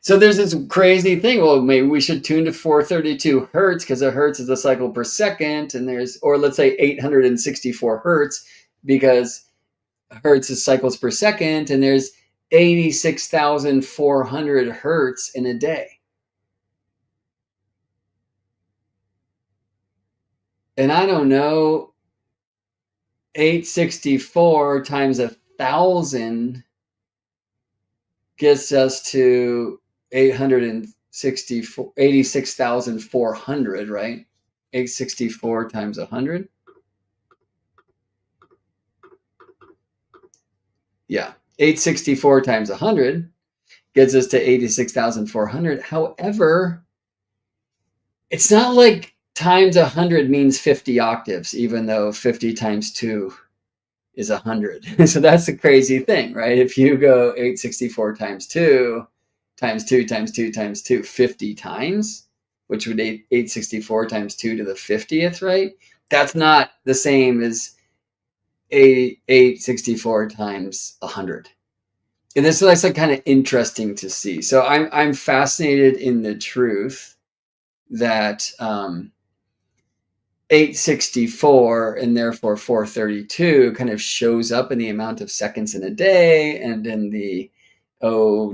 So there's this crazy thing. Well, maybe we should tune to 432 hertz because a hertz is a cycle per second, and or let's say 864 hertz because hertz is cycles per second, and there's 86,400 hertz in a day. And I don't know, 864 times 1,000 gets us to 86,400, right? 864 times 100. Yeah, 864 times 100 gets us to 86,400. However, it's not like times 100 means 50 octaves, even though 50 times 2 is 100. So that's a crazy thing, right? If you go 864 times 2 times 2 times 2 times 2 50 times, which would 864 times 2 to the 50th, right? That's not the same as 864 times 100. And this is like kind of interesting to see. So I'm fascinated in the truth that 864 and therefore 432 kind of shows up in the amount of seconds in a day and in the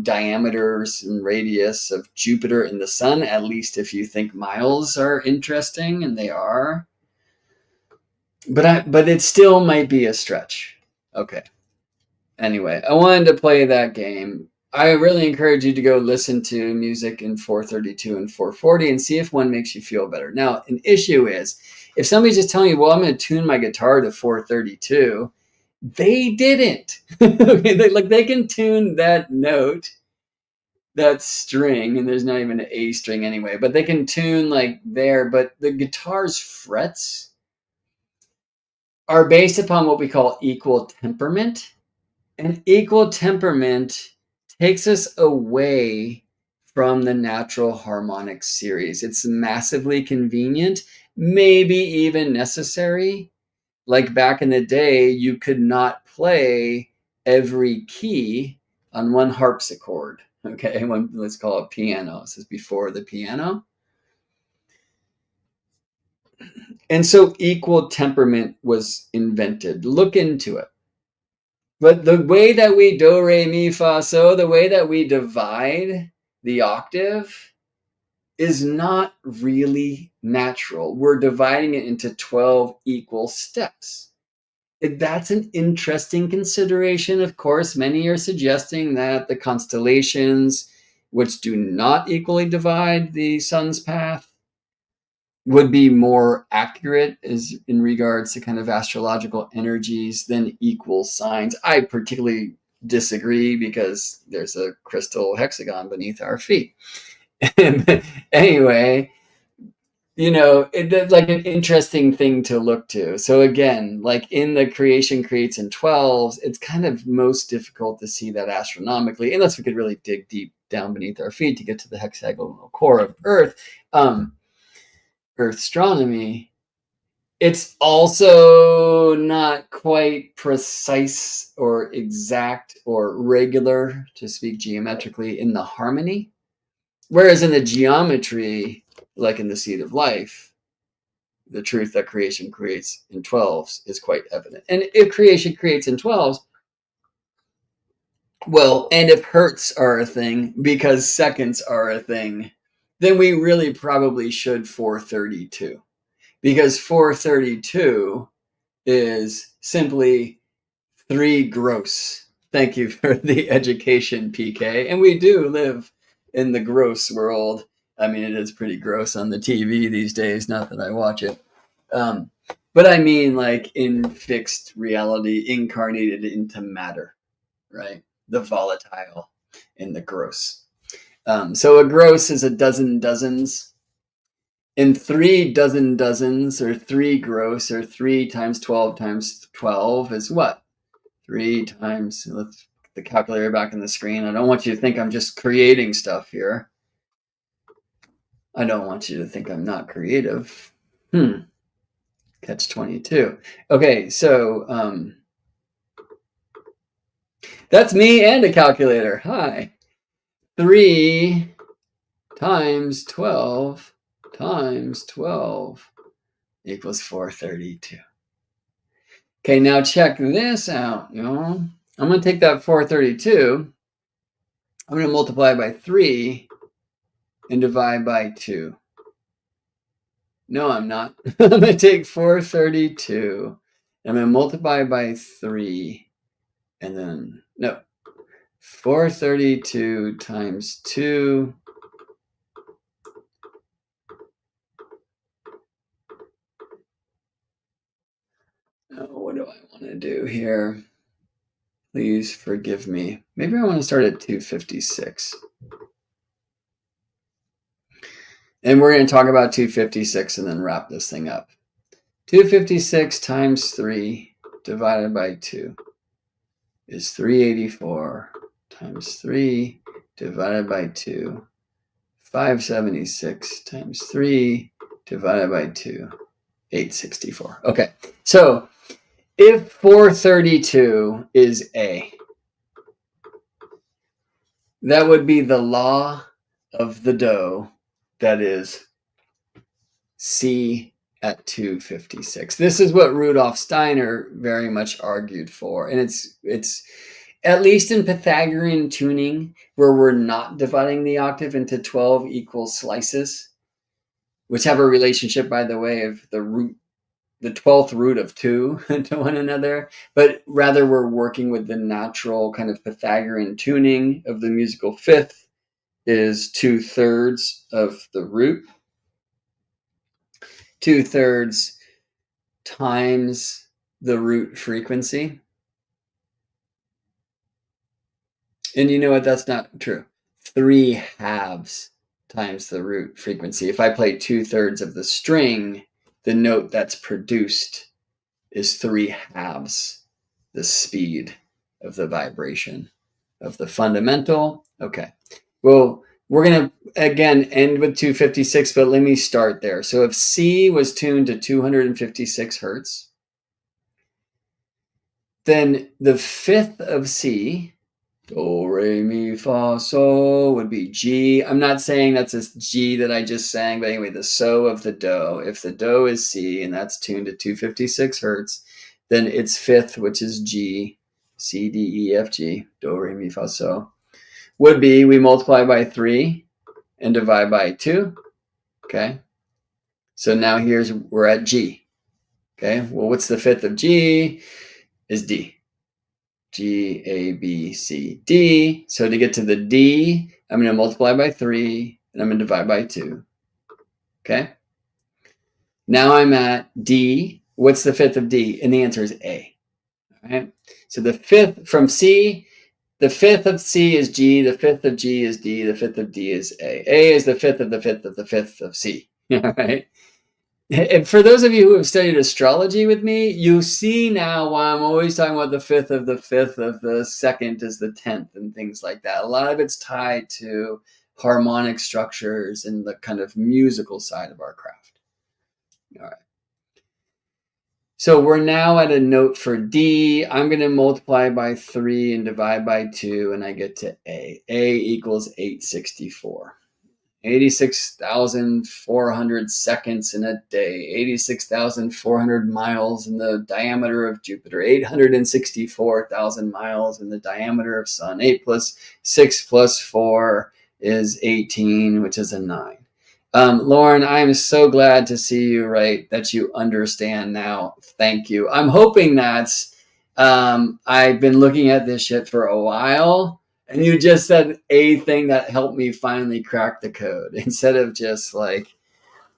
diameters and radius of Jupiter and the sun, at least if you think miles are interesting, and they are. But it still might be a stretch. Okay. Anyway, I wanted to play that game. I really encourage you to go listen to music in 432 and 440 and see if one makes you feel better. Now, an issue is if somebody's just telling you, well, I'm going to tune my guitar to 432, they didn't. They can tune that note, that string, and there's not even an A string anyway, but they can tune like there. But the guitar's frets are based upon what we call equal temperament. And equal temperament takes us away from the natural harmonic series. It's massively convenient, maybe even necessary. Like back in the day, you could not play every key on one harpsichord. Okay, let's call it piano. This is before the piano. And so equal temperament was invented. Look into it. But the way that we do, re, mi, fa, so, the way that we divide the octave is not really natural. We're dividing it into 12 equal steps. That's an interesting consideration. Of course, many are suggesting that the constellations, which do not equally divide the sun's path, would be more accurate as in regards to kind of astrological energies than equal signs. I particularly disagree because there's a crystal hexagon beneath our feet. Anyway, it's like an interesting thing to look to. So again, like in the creation creates in 12s, it's kind of most difficult to see that astronomically, unless we could really dig deep down beneath our feet to get to the hexagonal core of Earth. Earth astronomy. It's also not quite precise or exact or regular, to speak geometrically, in the harmony. Whereas in the geometry, like in the seed of life, the truth that creation creates in 12s is quite evident. And if creation creates in 12s, well, and if hertz are a thing, because seconds are a thing, then we really probably should 432. Because 432 is simply 3 gross. Thank you for the education, PK. And we do live in the gross world. I mean, it is pretty gross on the TV these days, not that I watch it. But I mean, like in fixed reality, incarnated into matter, right? The volatile and the gross. So a gross is a dozen dozens. And 3 dozen dozens, or 3 gross, or 3 times 12 times 12 is what? 3 times, let's put the calculator back on the screen. I don't want you to think I'm just creating stuff here. I don't want you to think I'm not creative. Catch 22. Okay, so that's me and a calculator. Hi. 3 times 12 times 12 equals 432. Okay, now check this out, y'all. I'm going to take that 432. I'm going to multiply by 3 and divide by 2. No, I'm not. I'm going to take 432. I'm going to multiply by 3. And then, no. 432 times 2. What do I want to do here? Please forgive me. Maybe I want to start at 256. And we're going to talk about 256 and then wrap this thing up. 256 times 3 divided by 2 is 384 times 3 divided by 2. 576 times 3 divided by 2. 864. Okay, so if 432 is A, that would be the law of the dough, that is C at 256. This is what Rudolf Steiner very much argued for. And it's at least in Pythagorean tuning, where we're not dividing the octave into 12 equal slices, which have a relationship, by the way, of the 12th root of 2 to one another, but rather we're working with the natural kind of Pythagorean tuning of the musical fifth is 2/3 of the root. 2/3 times the root frequency. And you know what? That's not true. 3/2 times the root frequency. If I play 2/3 of the string, the note that's produced is 3/2 the speed of the vibration of the fundamental. Okay. Well, we're going to, again, end with 256, but let me start there. So if C was tuned to 256 hertz, then the fifth of C, do, re, mi, fa, sol, would be G. I'm not saying that's a G that I just sang, but anyway, the so of the do. If the do is C and that's tuned to 256 hertz, then its fifth, which is G, C, D, E, F, G, do, re, mi, fa, so, would be we multiply by 3 and divide by 2. Okay. So now we're at G. Okay. Well, what's the fifth of G? Is D. G, A, B, C, D. So to get to the D, I'm going to multiply by 3 and I'm going to divide by 2. Okay. Now I'm at D. What's the fifth of D? And the answer is A. All right. So the fifth from C, the fifth of C is G, the fifth of G is D, the fifth of D is A. A is the fifth of the fifth of the fifth of C. All right. And for those of you who have studied astrology with me, you see now why I'm always talking about the fifth of the second is the 10th and things like that. A lot of it's tied to harmonic structures and the kind of musical side of our craft. All right. So we're now at a note for D. I'm going to multiply by 3 and divide by 2, and I get to A. A equals 864. 86,400 seconds in a day, 86,400 miles in the diameter of Jupiter, 864,000 miles in the diameter of Sun. 8 plus 6 plus 4 is 18, which is a 9. Lauren, I am so glad to see you right, that you understand now. Thank you. I'm hoping that's, I've been looking at this shit for a while. And you just said a thing that helped me finally crack the code instead of just like,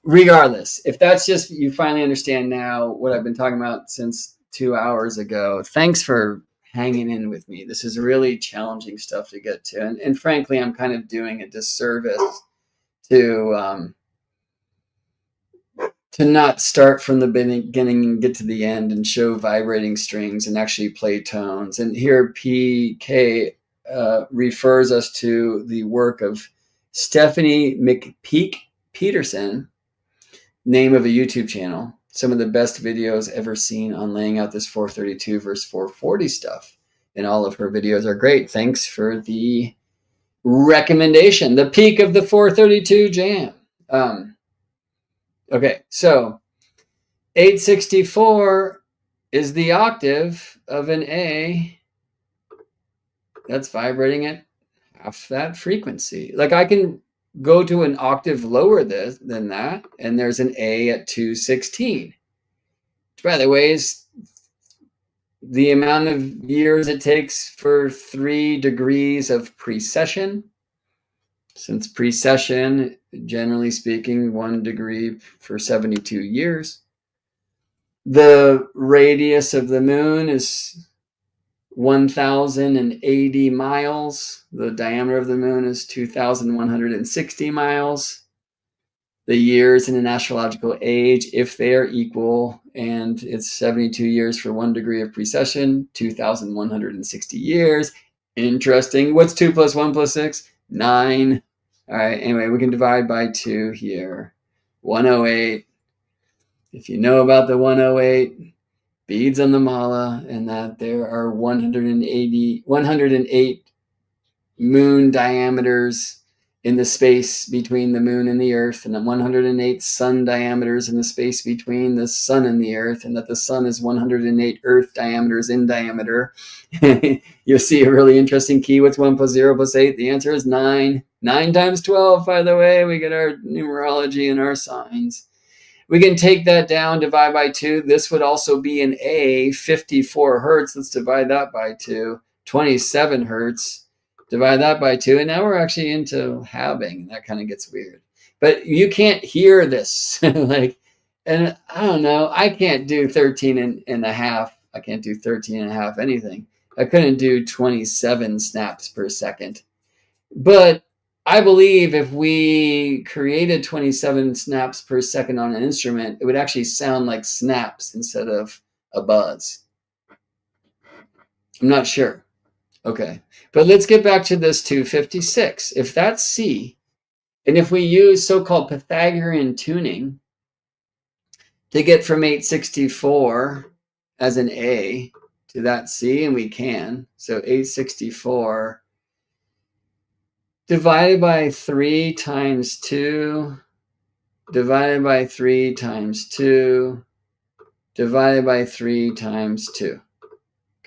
regardless, if that's just, you finally understand now what I've been talking about since 2 hours ago. Thanks for hanging in with me. This is really challenging stuff to get to. And frankly, I'm kind of doing a disservice to not start from the beginning and get to the end and show vibrating strings and actually play tones. And here PK refers us to the work of Stephanie McPeak Peterson, name of a YouTube channel. Some of the best videos ever seen on laying out this 432 verse 440 stuff. And all of her videos are great. Thanks for the recommendation. The peak of the 432 jam. Okay, so 864 is the octave of an A that's vibrating at half that frequency. Like I can go to an octave lower than that, and there's an A at 216. Which, by the way, is the amount of years it takes for 3 degrees of precession. Since precession, generally speaking, 1 degree for 72 years. The radius of the moon is 1,080 miles. The diameter of the moon is 2,160 miles. The years in an astrological age, if they are equal, and it's 72 years for 1 degree of precession, 2,160 years. Interesting. What's 2 plus 1 plus 6? 9. All right. Anyway, we can divide by 2 here. 108. If you know about the 108, beads on the mala, and that there are 108 moon diameters in the space between the moon and the earth, and 108 sun diameters in the space between the sun and the earth, and that the sun is 108 earth diameters in diameter. You'll see a really interesting key. What's 1 plus 0 plus 8? The answer is 9. 9 times 12, by the way. We get our numerology and our signs. We can take that down, divide by 2. This would also be an A, 54 hertz. Let's divide that by 2. 27 hertz. Divide that by 2. And now we're actually into halving. And that kind of gets weird. But you can't hear this. And I don't know. I can't do 13 and a half. I can't do 13 and a half anything. I couldn't do 27 snaps per second. But I believe if we created 27 snaps per second on an instrument, it would actually sound like snaps instead of a buzz. I'm not sure. Okay. But let's get back to this 256. If that's C, and if we use so-called Pythagorean tuning to get from 864 as an A to that C, and we can. So 864 divided by 3 times 2, divided by 3 times 2, divided by 3 times 2.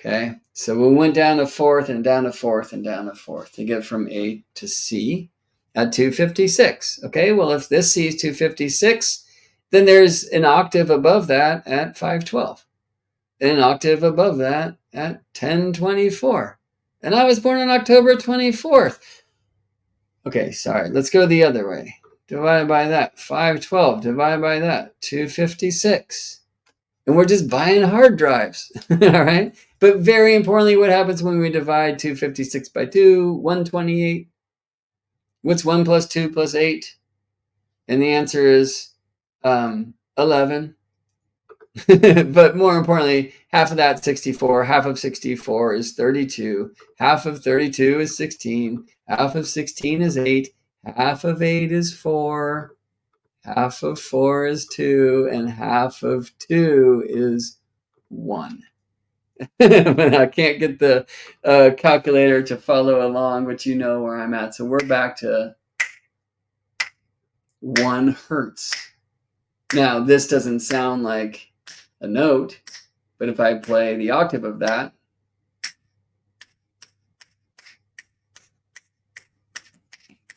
Okay, so we went down to fourth and down to fourth and down to fourth to get from A to C at 256. Okay, well, if this C is 256, then there's an octave above that at 512, and an octave above that at 1024. And I was born on October 24th. Okay, sorry, let's go the other way. Divided by that, 512, divided by that, 256. And we're just buying hard drives, all right? But very importantly, what happens when we divide 256 by 2? 128. What's 1 plus 2 plus 8? And the answer is 11. But more importantly, half of that 64, half of 64 is 32, half of 32 is 16, half of 16 is 8, half of 8 is 4, half of 4 is 2, and half of 2 is 1. But I can't get the calculator to follow along, but you know where I'm at. So we're back to 1 hertz. Now, this doesn't sound like a note, but if I play the octave of that,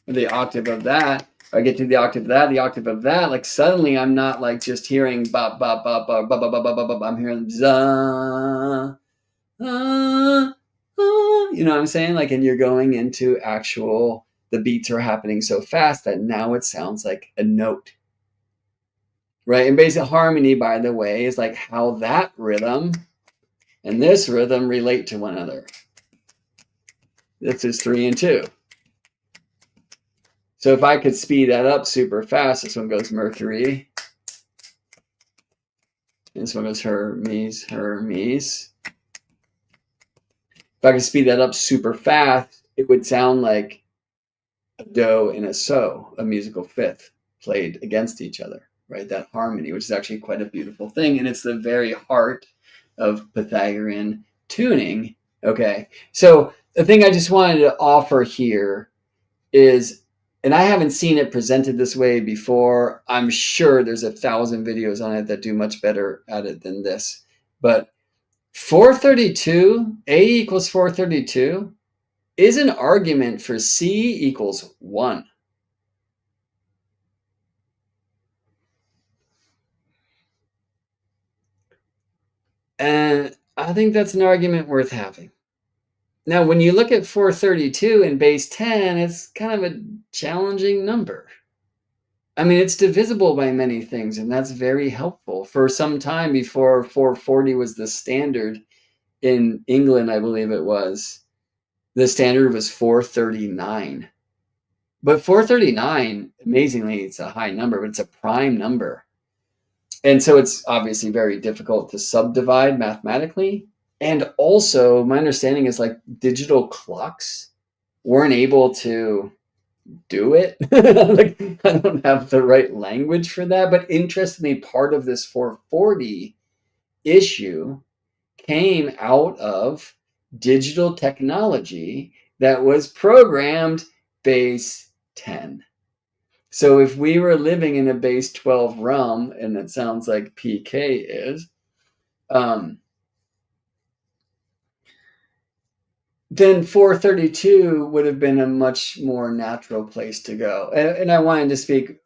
the octave of that, I get to the octave of that, the octave of that, like suddenly I'm not like just hearing bop, bop, bop, bop, bop, bop, bop, bop, bop, I'm hearing za, you know what I'm saying? Like, and you're going into actual, the beats are happening so fast that now it sounds like a note. Right? And basic harmony, by the way, is like how that rhythm and this rhythm relate to one another. This is 3 and 2. So if I could speed that up super fast, this one goes Mercury. This one goes Hermes, Hermes. If I could speed that up super fast, it would sound like a do and a so, a musical fifth played against each other. Right, that harmony, which is actually quite a beautiful thing, and it's the very heart of Pythagorean tuning. Okay, so the thing I just wanted to offer here is, and I haven't seen it presented this way before. I'm sure there's 1,000 videos on it that do much better at it than this. But 432, A equals 432, is an argument for C equals 1. And I think that's an argument worth having. Now, when you look at 432 in base 10, it's kind of a challenging number. I mean, it's divisible by many things, and that's very helpful. For some time before 440 was the standard in England, I believe it was, the standard was 439. But 439, amazingly, it's a high number, but it's a prime number. And so it's obviously very difficult to subdivide mathematically. And also, my understanding is like digital clocks weren't able to do it. Like, I don't have the right language for that. But interestingly, part of this 440 issue came out of digital technology that was programmed base 10. So if we were living in a base 12 realm, and it sounds like PK is, then 432 would have been a much more natural place to go. And I wanted to speak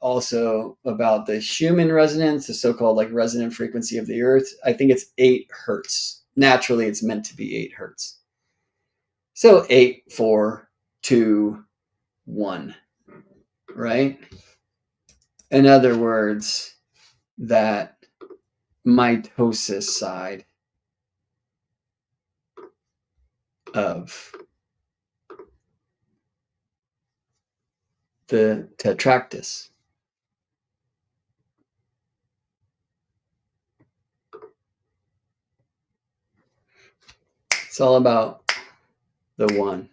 also about the Schumann resonance, the so-called like resonant frequency of the Earth. I think it's 8 hertz. Naturally, it's meant to be 8 hertz. So 8, 4, 2, 1. Right? In other words, that mitosis side of the tetractys. It's all about the one.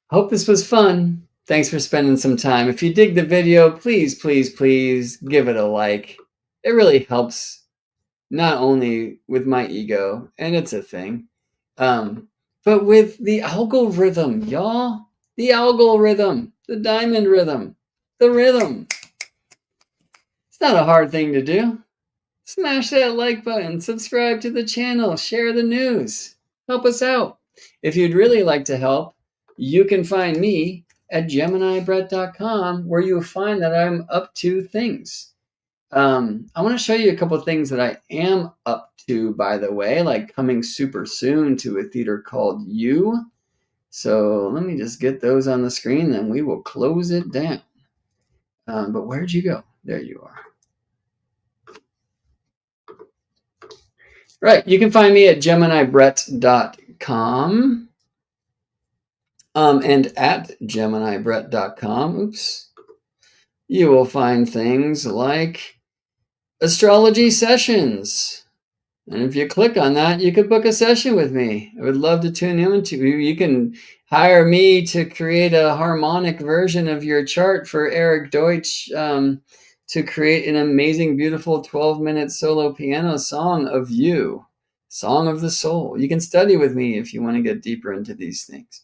Hope this was fun. Thanks for spending some time. If you dig the video, please, please, please give it a like. It really helps, not only with my ego, and it's a thing, but with the algal rhythm, y'all. The algal rhythm, the diamond rhythm, the rhythm. It's not a hard thing to do. Smash that like button, subscribe to the channel, share the news. Help us out. If you'd really like to help, you can find me at GeminiBrett.com, where you'll find that I'm up to things. I want to show you a couple of things that I am up to, by the way, like coming super soon to a theater called You. So let me just get those on the screen, then we will close it down. But where'd you go? There you are. Right, you can find me at GeminiBrett.com and at GeminiBrett.com. Oops. You will find things like astrology sessions. And if you click on that, you could book a session with me. I would love to tune in to you. You can hire me to create a harmonic version of your chart for Eric Deutsch to create an amazing, beautiful 12-minute solo piano song of you, song of the soul. You can study with me if you want to get deeper into these things.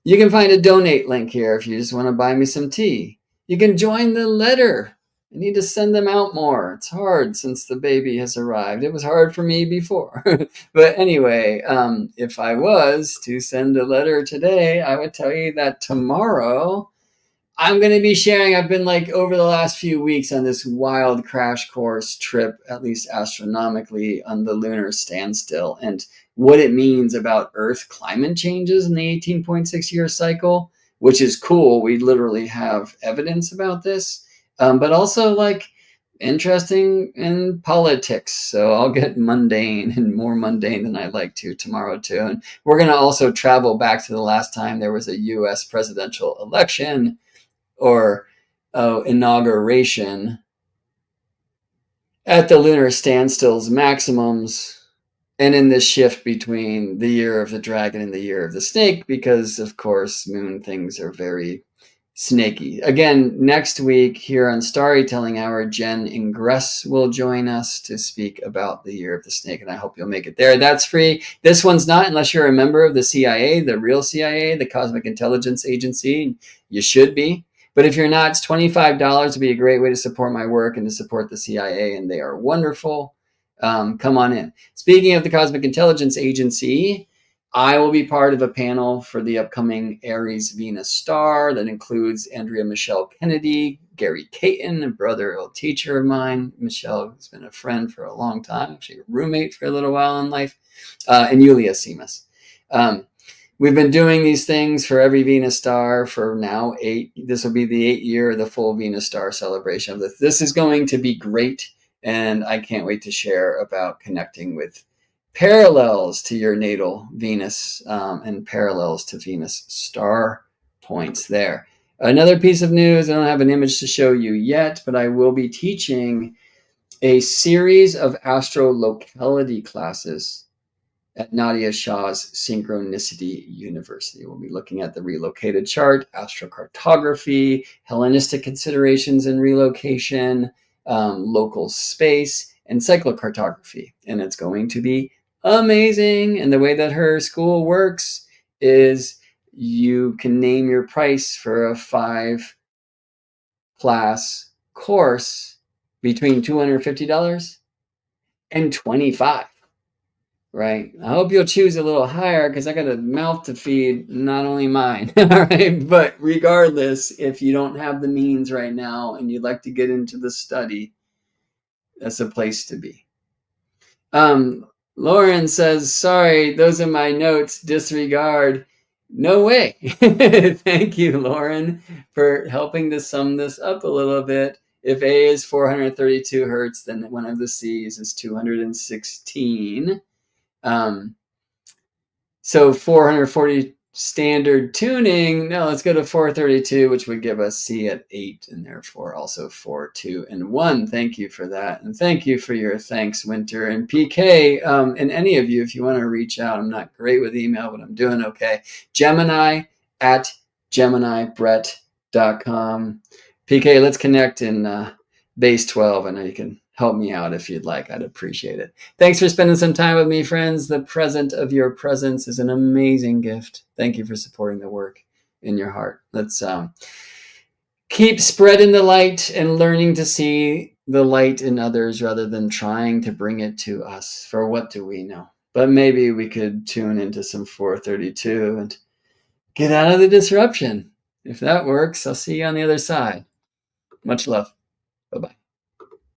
You can find a donate link here if you just want to buy me some tea. You can join the letter. I need to send them out more. It's hard since the baby has arrived. It was hard for me before. But anyway, if I was to send a letter today, I would tell you that tomorrow I'm going to be sharing. I've been like over the last few weeks on this wild crash course trip, at least astronomically, on the lunar standstill and what it means about Earth climate changes in the 18.6 year cycle, which is cool. We literally have evidence about this. But also like interesting in politics. So I'll get mundane and more mundane than I like to tomorrow too. And we're going to also travel back to the last time there was a US presidential election or inauguration at the lunar standstill's maximums. And in this shift between the year of the dragon and the year of the snake, because of course, moon things are very snaky. Again, next week here on StarryTelling Hour, Jen Ingress will join us to speak about the year of the snake, and I hope you'll make it there. That's free. This one's not unless you're a member of the CIA, the real CIA, the Cosmic Intelligence Agency. You should be. But if you're not, it's $25 to be a great way to support my work and to support the CIA, and they are wonderful. Come on in. Speaking of the Cosmic Intelligence Agency, I will be part of a panel for the upcoming Aries Venus star that includes Andrea Michelle Kennedy, Gary Caton, a brother, old teacher of mine. Michelle has been a friend for a long time, actually a roommate for a little while in life, and Yulia Simas. We've been doing these things for every Venus star for now 8. This will be the 8th year of the full Venus star celebration of this. This is going to be great, and I can't wait to share about connecting with parallels to your natal Venus and parallels to Venus star points there. Another piece of news, I don't have an image to show you yet, but I will be teaching a series of astrolocality classes at Nadia Shah's Synchronicity University. We'll be looking at the relocated chart, astrocartography, Hellenistic considerations in relocation, local space, and cyclocartography. And it's going to be amazing. And the way that her school works is you can name your price for a 5-class course between $250 and $25. Right. I hope you'll choose a little higher because I got a mouth to feed, not only mine. All right. But regardless, if you don't have the means right now and you'd like to get into the study, that's a place to be. Lauren says, sorry, those are my notes. Disregard. No way. Thank you, Lauren, for helping to sum this up a little bit. If A is 432 hertz, then one of the C's is 216. So 440 standard tuning. Now let's go to 432, which would give us C at 8, and therefore also 4, 2, and 1. Thank you for that. And thank you for your thanks, Winter. And PK, and any of you, if you want to reach out, I'm not great with email, but I'm doing okay. Gemini at GeminiBrett.com. PK, let's connect in base 12. I know you can help me out if you'd like. I'd appreciate it. Thanks for spending some time with me, friends. The present of your presence is an amazing gift. Thank you for supporting the work in your heart. Let's keep spreading the light and learning to see the light in others rather than trying to bring it to us. For what do we know? But maybe we could tune into some 432 and get out of the disruption. If that works, I'll see you on the other side. Much love. Bye-bye.